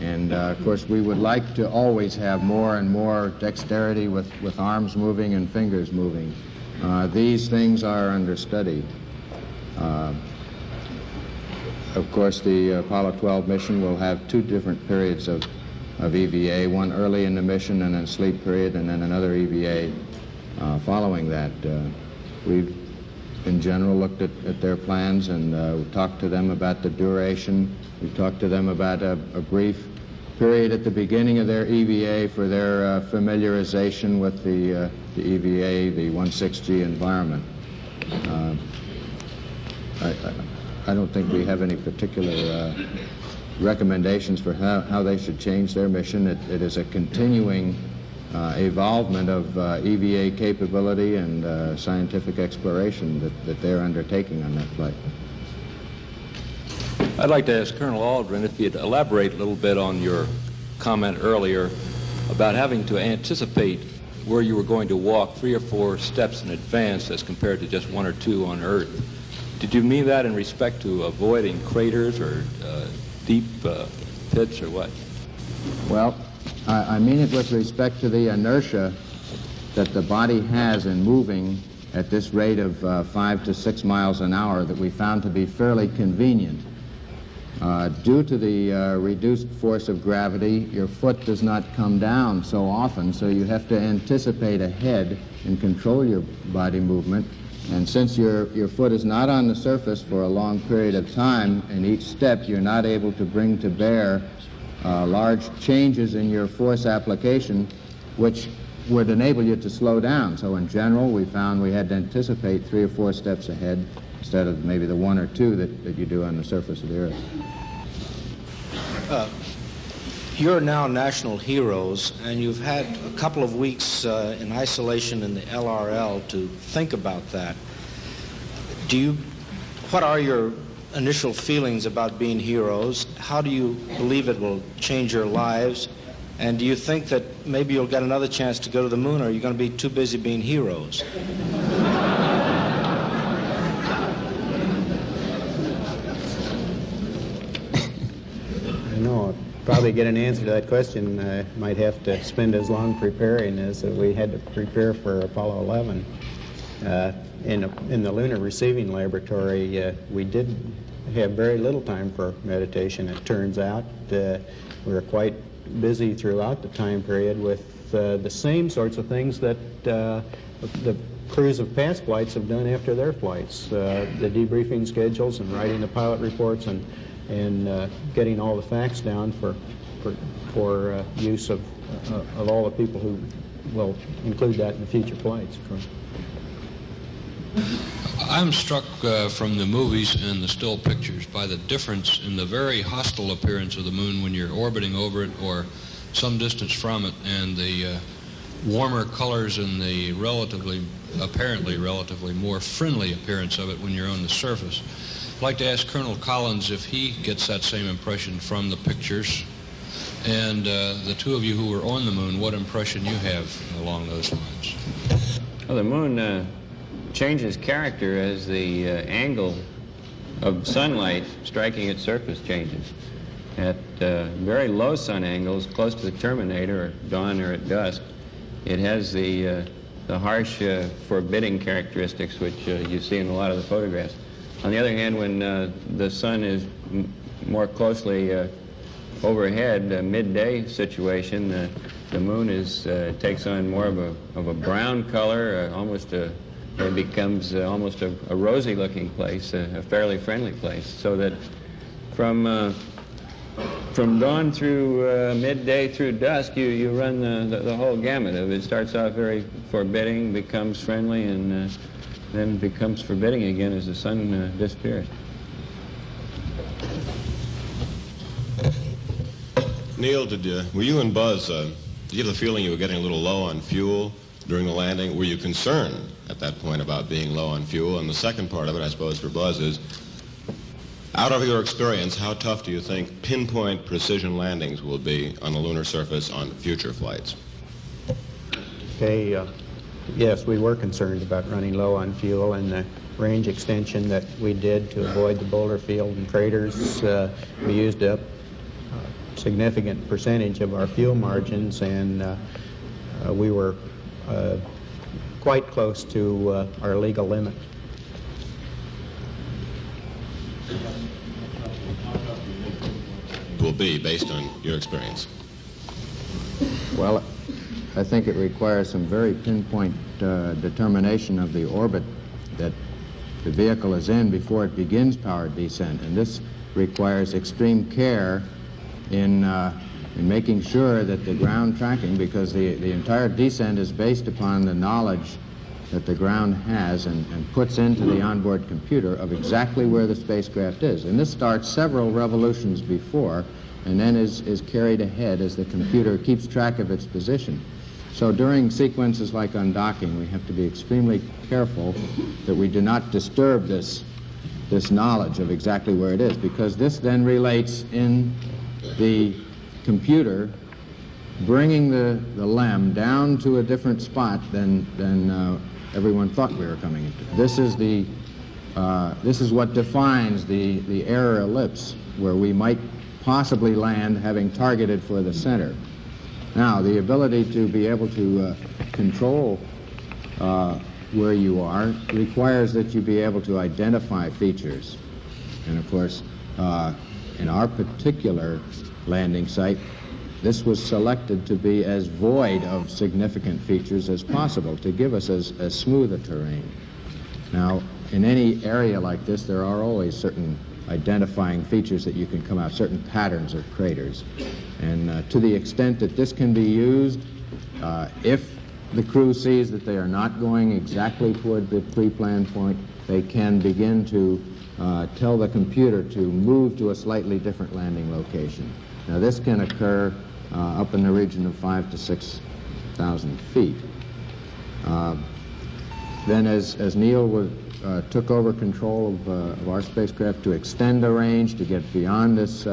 And of course, we would like to always have more and more dexterity with arms moving and fingers moving. These things are under study. Of course, the Apollo 12 mission will have two different periods of EVA, one early in the mission and then sleep period, and then another EVA following that. We've, in general, looked at their plans and talked to them about the duration. We've talked to them about a brief period at the beginning of their EVA for their familiarization with the EVA, the 16G environment. I don't think we have any particular recommendations for how they should change their mission. It is a continuing evolvement of EVA capability and scientific exploration that they're undertaking on that flight. I'd like to ask Colonel Aldrin if you'd elaborate a little bit on your comment earlier about having to anticipate where you were going to walk 3 or 4 steps in advance as compared to just 1 or 2 on Earth. Did you mean that in respect to avoiding craters or deep pits or what? Well, I mean it with respect to the inertia that the body has in moving at this rate of 5 to 6 miles an hour that we found to be fairly convenient. Due to the reduced force of gravity, your foot does not come down so often, so you have to anticipate ahead and control your body movement. And since your foot is not on the surface for a long period of time, in each step you're not able to bring to bear large changes in your force application, which would enable you to slow down. So in general, we found we had to anticipate 3 or 4 steps ahead instead of maybe the 1 or 2 that you do on the surface of the Earth. You're now national heroes, and you've had a couple of weeks in isolation in the LRL to think about that. What are your initial feelings about being heroes? How do you believe it will change your lives? And do you think that maybe you'll get another chance to go to the moon, or are you going to be too busy being heroes? I know. Probably get an answer to that question. I might have to spend as long preparing as we had to prepare for Apollo 11. In the Lunar Receiving Laboratory, we did have very little time for meditation, it turns out. We were quite busy throughout the time period with the same sorts of things that the crews of past flights have done after their flights. The debriefing schedules and writing the pilot reports and getting all the facts down for use of all the people who will include that in future flights. I'm struck from the movies and the still pictures by the difference in the very hostile appearance of the moon when you're orbiting over it or some distance from it, and the warmer colors and the apparently relatively more friendly appearance of it when you're on the surface. I'd like to ask Colonel Collins if he gets that same impression from the pictures, and the two of you who were on the moon, what impression you have along those lines. Well, the moon changes character as the angle of sunlight striking its surface changes. At very low sun angles, close to the terminator, at dawn or at dusk, it has the harsh, forbidding characteristics which you see in a lot of the photographs. On the other hand, when the sun is more closely overhead, a midday situation, the moon takes on more of a brown color, it becomes almost a rosy-looking place, a fairly friendly place, so that from dawn through midday through dusk, you run the whole gamut of it. It starts off very forbidding, becomes friendly, and then becomes forbidding again as the sun disappears. Neil, were you and Buzz, did you have the feeling you were getting a little low on fuel during the landing? Were you concerned at that point about being low on fuel? And the second part of it, I suppose, for Buzz is, out of your experience, how tough do you think pinpoint precision landings will be on the lunar surface on future flights? Okay, yes, we were concerned about running low on fuel, and the range extension that we did to avoid the boulder field and craters, we used up a significant percentage of our fuel margins, and we were quite close to our legal limit. Will be based on your experience? Well, I think it requires some very pinpoint determination of the orbit that the vehicle is in before it begins powered descent, and this requires extreme care in making sure that the ground tracking, because the entire descent is based upon the knowledge that the ground has and puts into the onboard computer of exactly where the spacecraft is. And this starts several revolutions before and then is carried ahead as the computer keeps track of its position. So during sequences like undocking, we have to be extremely careful that we do not disturb this knowledge of exactly where it is, because this then relates in the computer bringing the LEM down to a different spot than everyone thought we were coming into. This is what defines the error ellipse, where we might possibly land having targeted for the center. Now, the ability to be able to control where you are requires that you be able to identify features. And of course, in our particular landing site, this was selected to be as void of significant features as possible, to give us as smooth a terrain. Now, in any area like this, there are always certain identifying features that you can come out, certain patterns of craters. And to the extent that this can be used, if the crew sees that they are not going exactly toward the pre-planned point, they can begin to tell the computer to move to a slightly different landing location. Now, this can occur up in the region of 5,000 to 6,000 feet. Then as Neil took over control of our spacecraft to extend the range, to get beyond this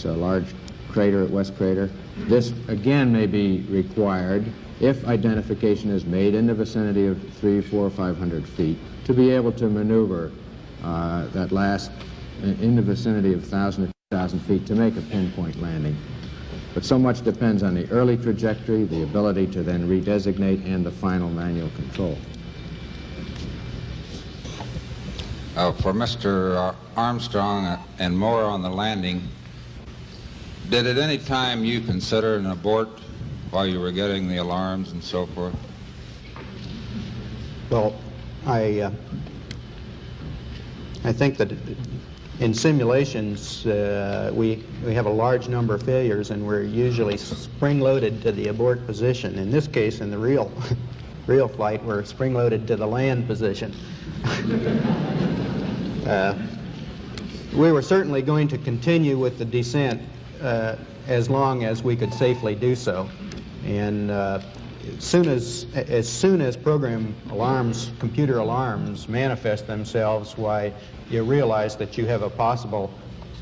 large crater at West Crater, this again may be required if identification is made in the vicinity of 300, 400, 500 feet to be able to maneuver that last in the vicinity of 1,000 to 2,000 feet to make a pinpoint landing. But so much depends on the early trajectory, the ability to then redesignate, and the final manual control. For Mr. Armstrong and more on the landing, Did at any time you consider an abort while you were getting the alarms and so forth? Well, I think that in simulations we have a large number of failures, and we're usually spring-loaded to the abort position. In this case, in the real flight, we're spring-loaded to the land position. We were certainly going to continue with the descent as long as we could safely do so, and as soon as program alarms, computer alarms, manifest themselves, why, you realize that you have a possible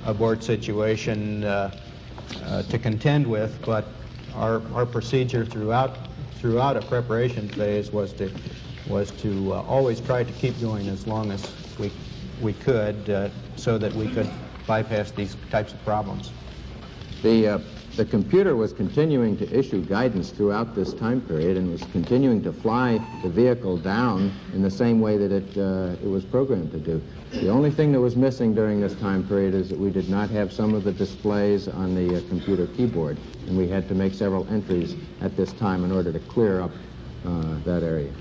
abort situation to contend with. But our procedure throughout a preparation phase was to always try to keep going as long as we could, so that we could bypass these types of problems. The computer was continuing to issue guidance throughout this time period and was continuing to fly the vehicle down in the same way that it was programmed to do. The only thing that was missing during this time period is that we did not have some of the displays on the computer keyboard, and we had to make several entries at this time in order to clear up that area.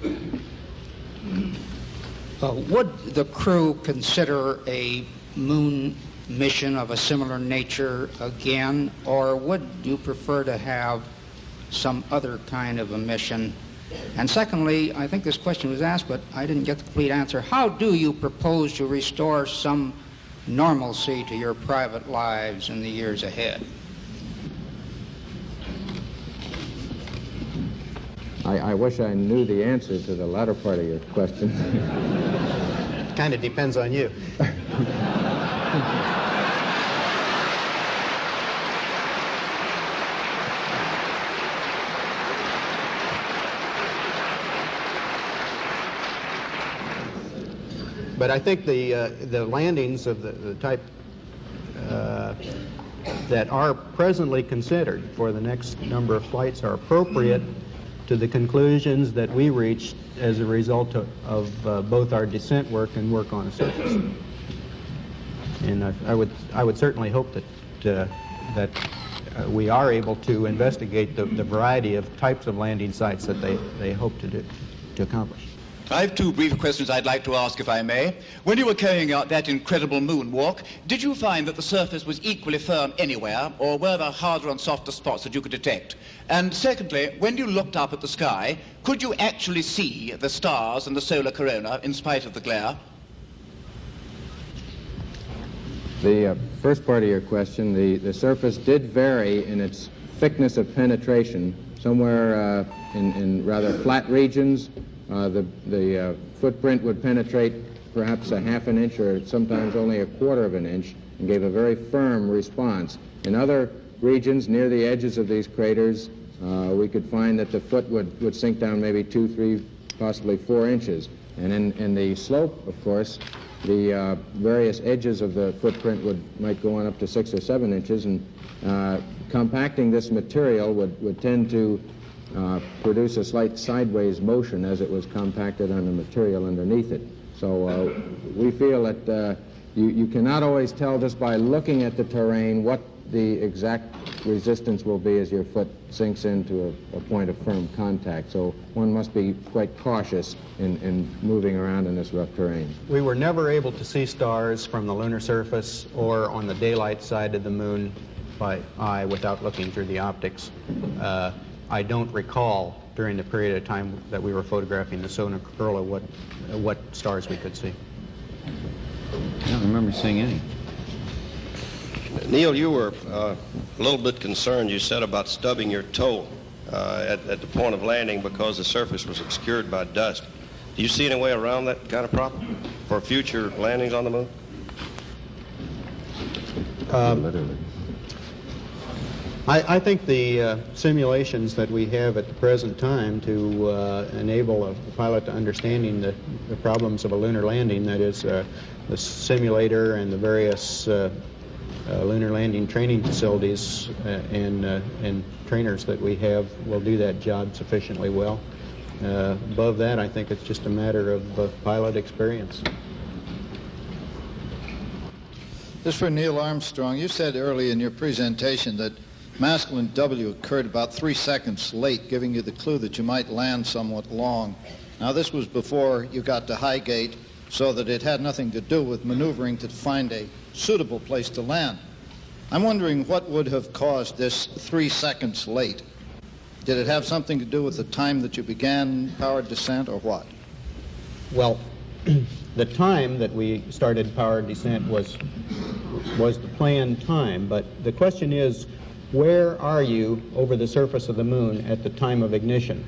Would the crew consider a moon mission of a similar nature again, or would you prefer to have some other kind of a mission? And secondly, I think this question was asked, but I didn't get the complete answer. How do you propose to restore some normalcy to your private lives in the years ahead? I wish I knew the answer to the latter part of your question. Kind of depends on you. But I think the landings of the type that are presently considered for the next number of flights are appropriate to the conclusions that we reached as a result of both our descent work and work on a surface. And I would certainly hope that we are able to investigate the variety of types of landing sites that they hope to accomplish. I have two brief questions I'd like to ask, if I may. When you were carrying out that incredible moonwalk, did you find that the surface was equally firm anywhere, or were there harder and softer spots that you could detect? And secondly, when you looked up at the sky, could you actually see the stars and the solar corona in spite of the glare? The first part of your question, the surface did vary in its thickness of penetration. Somewhere in rather flat regions, the footprint would penetrate perhaps a half an inch or sometimes only a quarter of an inch and gave a very firm response. In other regions near the edges of these craters, we could find that the foot would sink down maybe 2, 3, possibly 4 inches. And in the slope, of course, the various edges of the footprint might go on up to 6 or 7 inches, and compacting this material would tend to produce a slight sideways motion as it was compacted on the material underneath it. So we feel that you cannot always tell just by looking at the terrain what the exact resistance will be as your foot sinks into a point of firm contact. So one must be quite cautious in moving around in this rough terrain. We were never able to see stars from the lunar surface or on the daylight side of the moon by eye without looking through the optics. I don't recall during the period of time that we were photographing the solar corona what stars we could see. I don't remember seeing any. Neil, you were a little bit concerned, you said, about stubbing your toe at the point of landing because the surface was obscured by dust. Do you see any way around that kind of problem for future landings on the moon? I think the simulations that we have at the present time to enable a pilot to understanding the problems of a lunar landing, that is the simulator and the various lunar landing training facilities and trainers that we have will do that job sufficiently well. Above that, I think it's just a matter of pilot experience. This is for Neil Armstrong. You said earlier in your presentation that masculine W occurred about 3 seconds late, giving you the clue that you might land somewhat long. Now, this was before you got to Highgate, so that it had nothing to do with maneuvering to find a suitable place to land. I'm wondering what would have caused this 3 seconds late. Did it have something to do with the time that you began powered descent, or what? Well, the time that we started powered descent was the planned time, but the question is, where are you over the surface of the moon at the time of ignition?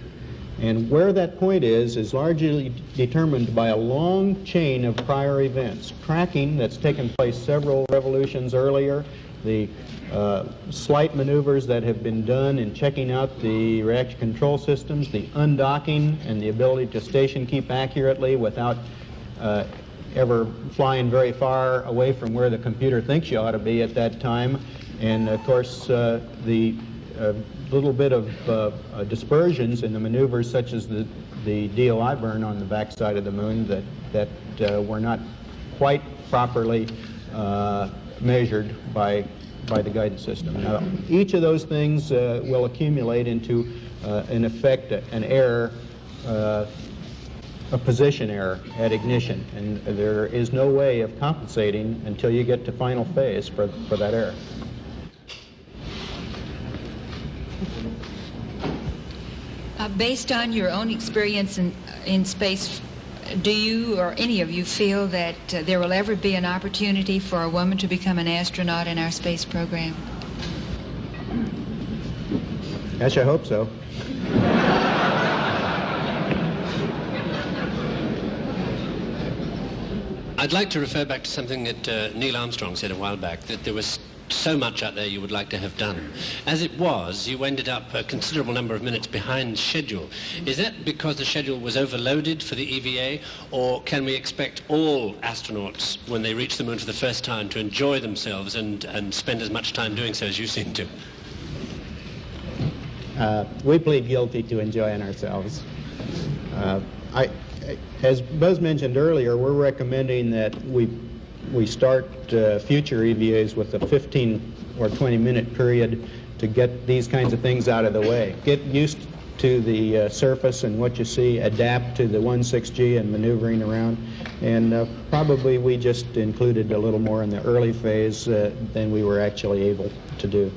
And where that point is largely determined by a long chain of prior events. Tracking that's taken place several revolutions earlier, the slight maneuvers that have been done in checking out the reaction control systems, the undocking and the ability to station keep accurately without ever flying very far away from where the computer thinks you ought to be at that time. And of course, the little bit of dispersions in the maneuvers, such as the DOI burn on the backside of the moon that were not quite properly measured by the guidance system. Now, each of those things will accumulate into, in effect, an error, a position error at ignition, and there is no way of compensating until you get to final phase for that error. Based on your own experience in space, do you or any of you feel that there will ever be an opportunity for a woman to become an astronaut in our space program? Yes, I hope so. I'd like to refer back to something that Neil Armstrong said a while back, that there was so much out there you would like to have done. As it was, you ended up a considerable number of minutes behind schedule. Is that because the schedule was overloaded for the EVA, or can we expect all astronauts, when they reach the moon for the first time, to enjoy themselves and spend as much time doing so as you seem to? We plead guilty to enjoying ourselves. As Buzz mentioned earlier, we're recommending that we start future EVAs with a 15 or 20-minute period to get these kinds of things out of the way. Get used to the surface and what you see, adapt to the 16G and maneuvering around, and probably we just included a little more in the early phase than we were actually able to do.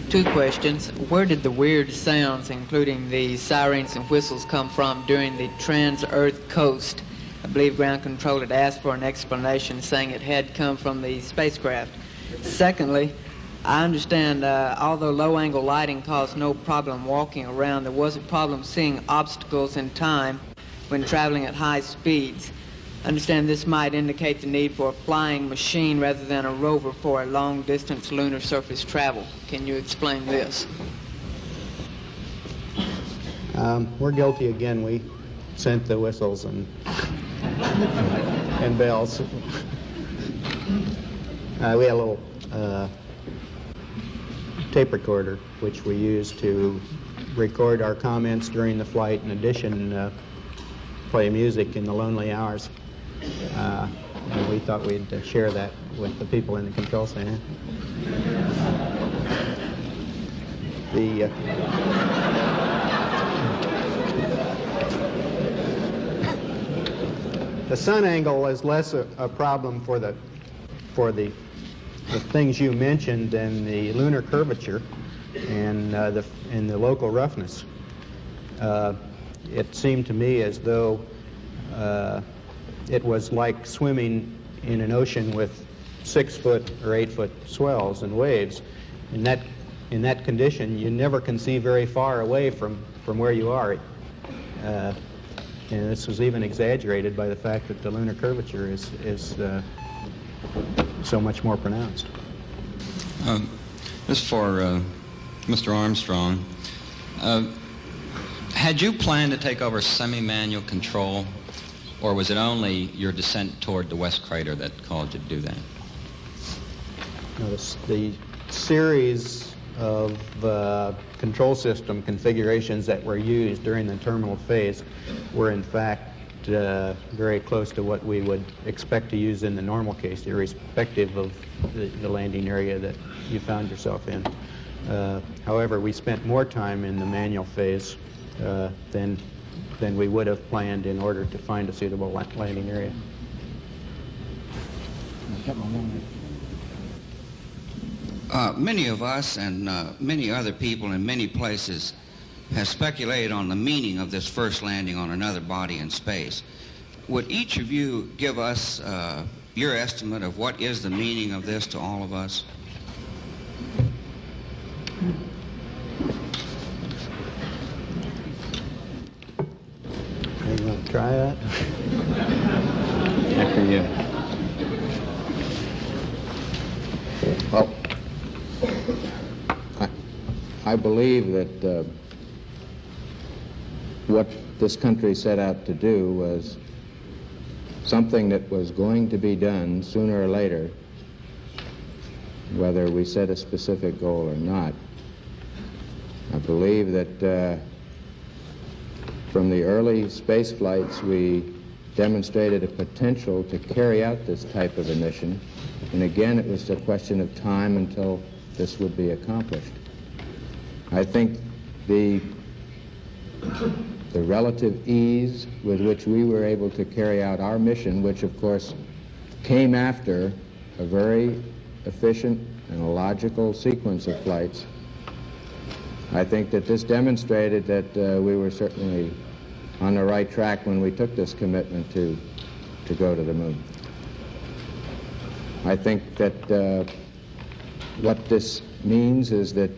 Two questions. Where did the weird sounds, including the sirens and whistles, come from during the trans-Earth coast? I believe ground control had asked for an explanation, saying it had come from the spacecraft. Secondly, I understand although low-angle lighting caused no problem walking around, there was a problem seeing obstacles in time when traveling at high speeds. I understand this might indicate the need for a flying machine rather than a rover for a long-distance lunar surface travel. Can you explain this? We're guilty again. We sent the whistles and bells. We had a little tape recorder, which we used to record our comments during the flight. In addition, play music in the lonely hours. And we thought we'd share that with the people in the control center. The sun angle is less a problem for the things you mentioned than the lunar curvature and the local roughness. It seemed to me as though it was like swimming in an ocean with 6-foot or 8-foot swells and waves. In that condition, you never can see very far away from where you are. And this was even exaggerated by the fact that the lunar curvature is so much more pronounced. This is for Mr. Armstrong. Had you planned to take over semi-manual control, or was it only your descent toward the West Crater that caused you to do that? Notice the series of control system configurations that were used during the terminal phase were in fact very close to what we would expect to use in the normal case, irrespective of the landing area that you found yourself in. However, we spent more time in the manual phase than we would have planned in order to find a suitable landing area. Many of us and many other people in many places have speculated on the meaning of this first landing on another body in space. Would each of you give us your estimate of what is the meaning of this to all of us? You want to try that? After you. Well, I believe that what this country set out to do was something that was going to be done sooner or later, whether we set a specific goal or not. I believe that from the early space flights, we demonstrated a potential to carry out this type of a mission. And again, it was a question of time until this would be accomplished. I think the relative ease with which we were able to carry out our mission, which of course came after a very efficient and a logical sequence of flights, I think that this demonstrated that we were certainly on the right track when we took this commitment to go to the moon. I think that what this means is that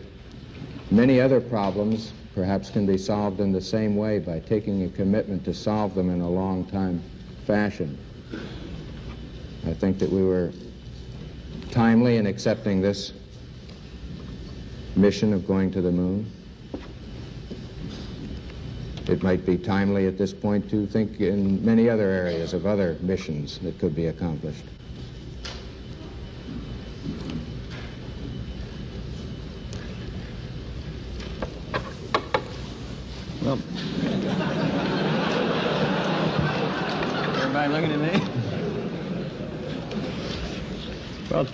many other problems perhaps can be solved in the same way by taking a commitment to solve them in a long time fashion. I think that we were timely in accepting this mission of going to the moon. It might be timely at this point to think in many other areas of other missions that could be accomplished. Well, everybody looking at me? Well,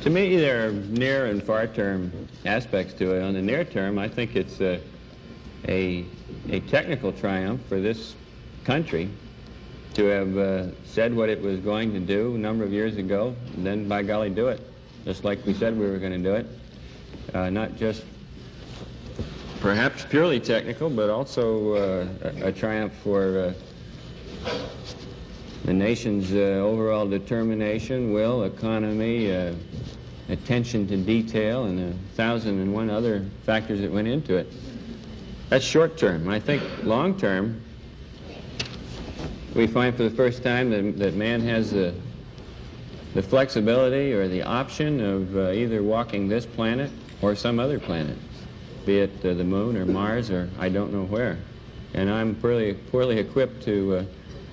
to me, there are near and far-term aspects to it. On the near term, I think it's a technical triumph for this country to have said what it was going to do a number of years ago, and then, by golly, do it, just like we said we were going to do it. Not just perhaps purely technical, but also a triumph for the nation's overall determination, will, economy, attention to detail, and 1,001 other factors that went into it. That's short term. I think long term, we find for the first time that man has the flexibility or the option of either walking this planet or some other planet, be it the moon or Mars or I don't know where. And I'm poorly equipped to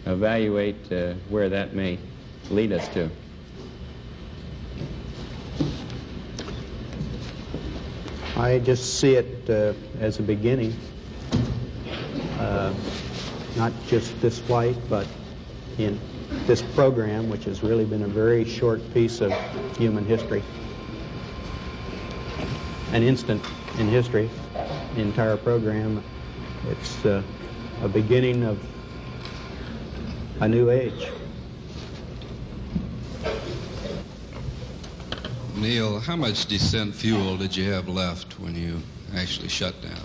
evaluate where that may lead us to. I just see it as a beginning, not just this flight, but in this program, which has really been a very short piece of human history. An instant in history, the entire program. It's a beginning of a new age. Neil, how much descent fuel did you have left when you actually shut down?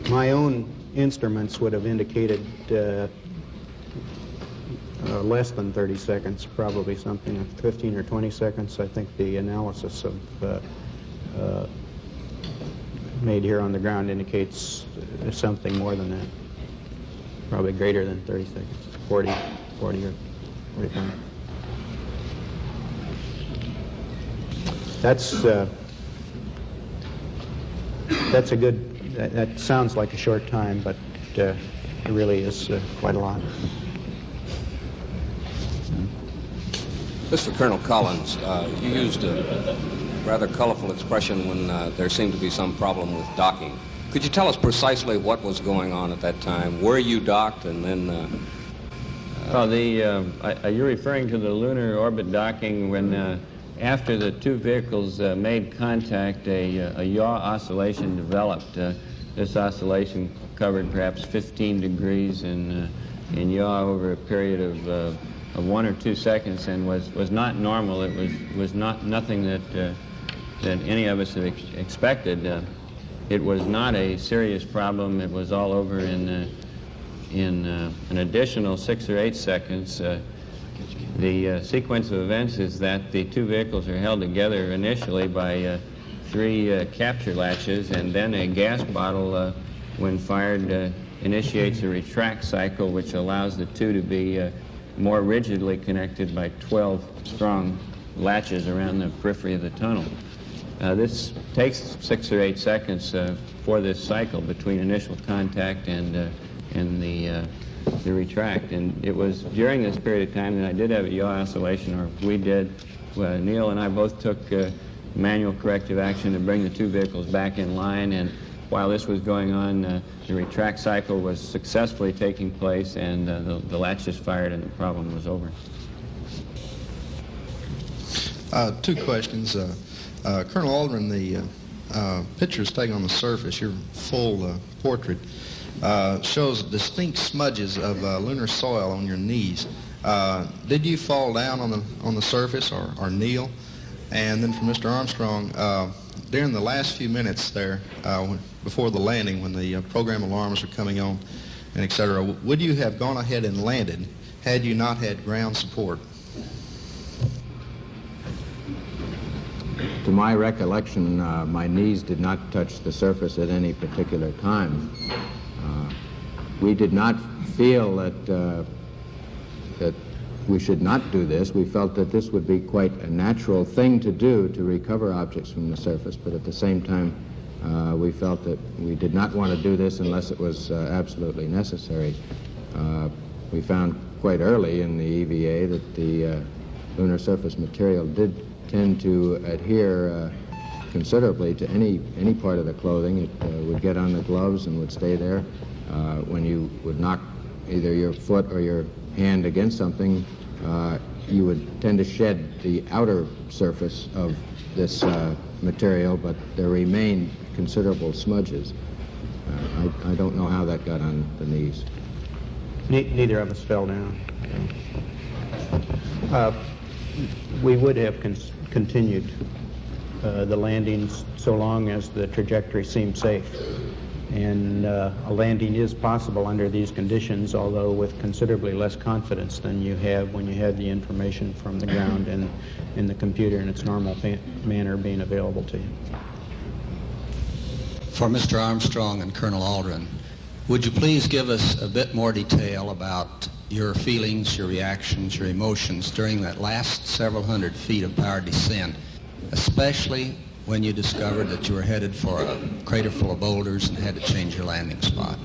My own instruments would have indicated less than 30 seconds, probably something like 15 or 20 seconds. I think the analysis of made here on the ground indicates something more than that, probably greater than 30 seconds, 40 or 45. That's a good, that sounds like a short time, but it really is quite a lot. Mr. Colonel Collins, you used a rather colorful expression when there seemed to be some problem with docking. Could you tell us precisely what was going on at that time, where you docked, and then... You're referring to the lunar orbit docking when, after the two vehicles made contact, a yaw oscillation developed. This oscillation covered perhaps 15 degrees in yaw over a period of 1 or 2 seconds, and was not normal. It was nothing that any of us had expected. It was not a serious problem. It was all over in an additional 6 or 8 seconds. The sequence of events is that the two vehicles are held together initially by 3 capture latches, and then a gas bottle, when fired, initiates a retract cycle, which allows the two to be more rigidly connected by 12 strong latches around the periphery of the tunnel. This takes 6 or 8 seconds for this cycle between initial contact and the retract. And it was during this period of time that I did have a yaw oscillation, or we did. Neil and I both took manual corrective action to bring the two vehicles back in line, and while this was going on, the retract cycle was successfully taking place, and the latches fired and the problem was over. 2 questions. Colonel Aldrin, the pictures taken on the surface, your full portrait, shows distinct smudges of lunar soil on your knees. Did you fall down on the surface, or kneel? And then for Mr. Armstrong, during the last few minutes there, before the landing, when the program alarms were coming on, and et cetera, would you have gone ahead and landed had you not had ground support? To my recollection, my knees did not touch the surface at any particular time. We did not feel that we should not do this. We felt that this would be quite a natural thing to do, to recover objects from the surface, but at the same time we felt that we did not want to do this unless it was absolutely necessary. We found quite early in the EVA that the lunar surface material did tend to adhere considerably to any part of the clothing. It would get on the gloves and would stay there. When you would knock either your foot or your hand against something, you would tend to shed the outer surface of this material, but there remained considerable smudges. I don't know how that got on the knees. Neither of us fell down. We would have continued the landings so long as the trajectory seemed safe. And a landing is possible under these conditions, although with considerably less confidence than you have when you have the information from the ground and in the computer in its normal manner being available to you. For Mr. Armstrong and Colonel Aldrin, would you please give us a bit more detail about your feelings, your reactions, your emotions during that last several hundred feet of power descent, especially when you discovered that you were headed for a crater full of boulders and had to change your landing spot?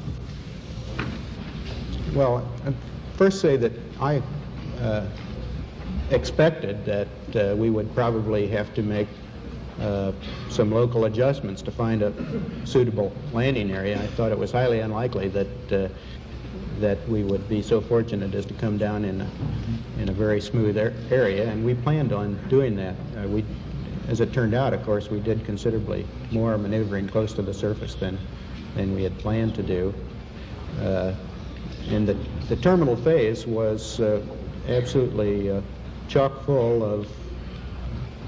Well, I'd first say that I expected that we would probably have to make some local adjustments to find a suitable landing area. I thought it was highly unlikely that we would be so fortunate as to come down in a very smooth area, and we planned on doing that. As it turned out, of course, we did considerably more maneuvering close to the surface than we had planned to do. And the terminal phase was absolutely chock full of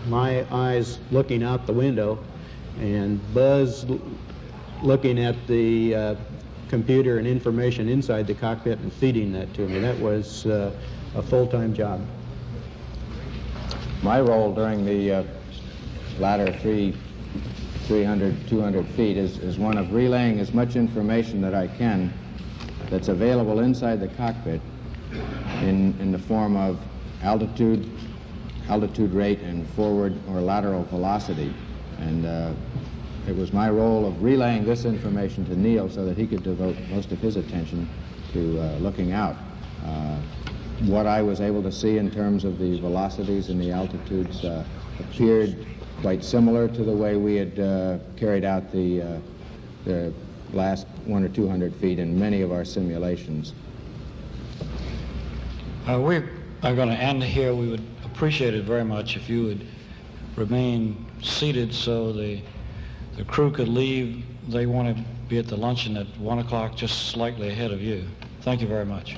my eyes looking out the window and Buzz looking at the computer and information inside the cockpit and feeding that to me. That was a full-time job. My role during the latter 300, 200 feet is one of relaying as much information that I can that's available inside the cockpit in the form of altitude rate, and forward or lateral velocity. And it was my role of relaying this information to Neil so that he could devote most of his attention to looking out. What I was able to see in terms of the velocities and the altitudes appeared quite similar to the way we had carried out the last 100 or 200 feet in many of our simulations. We are going to end here. We would appreciate it very much if you would remain seated so the crew could leave. They want to be at the luncheon at 1 o'clock, just slightly ahead of you. Thank you very much.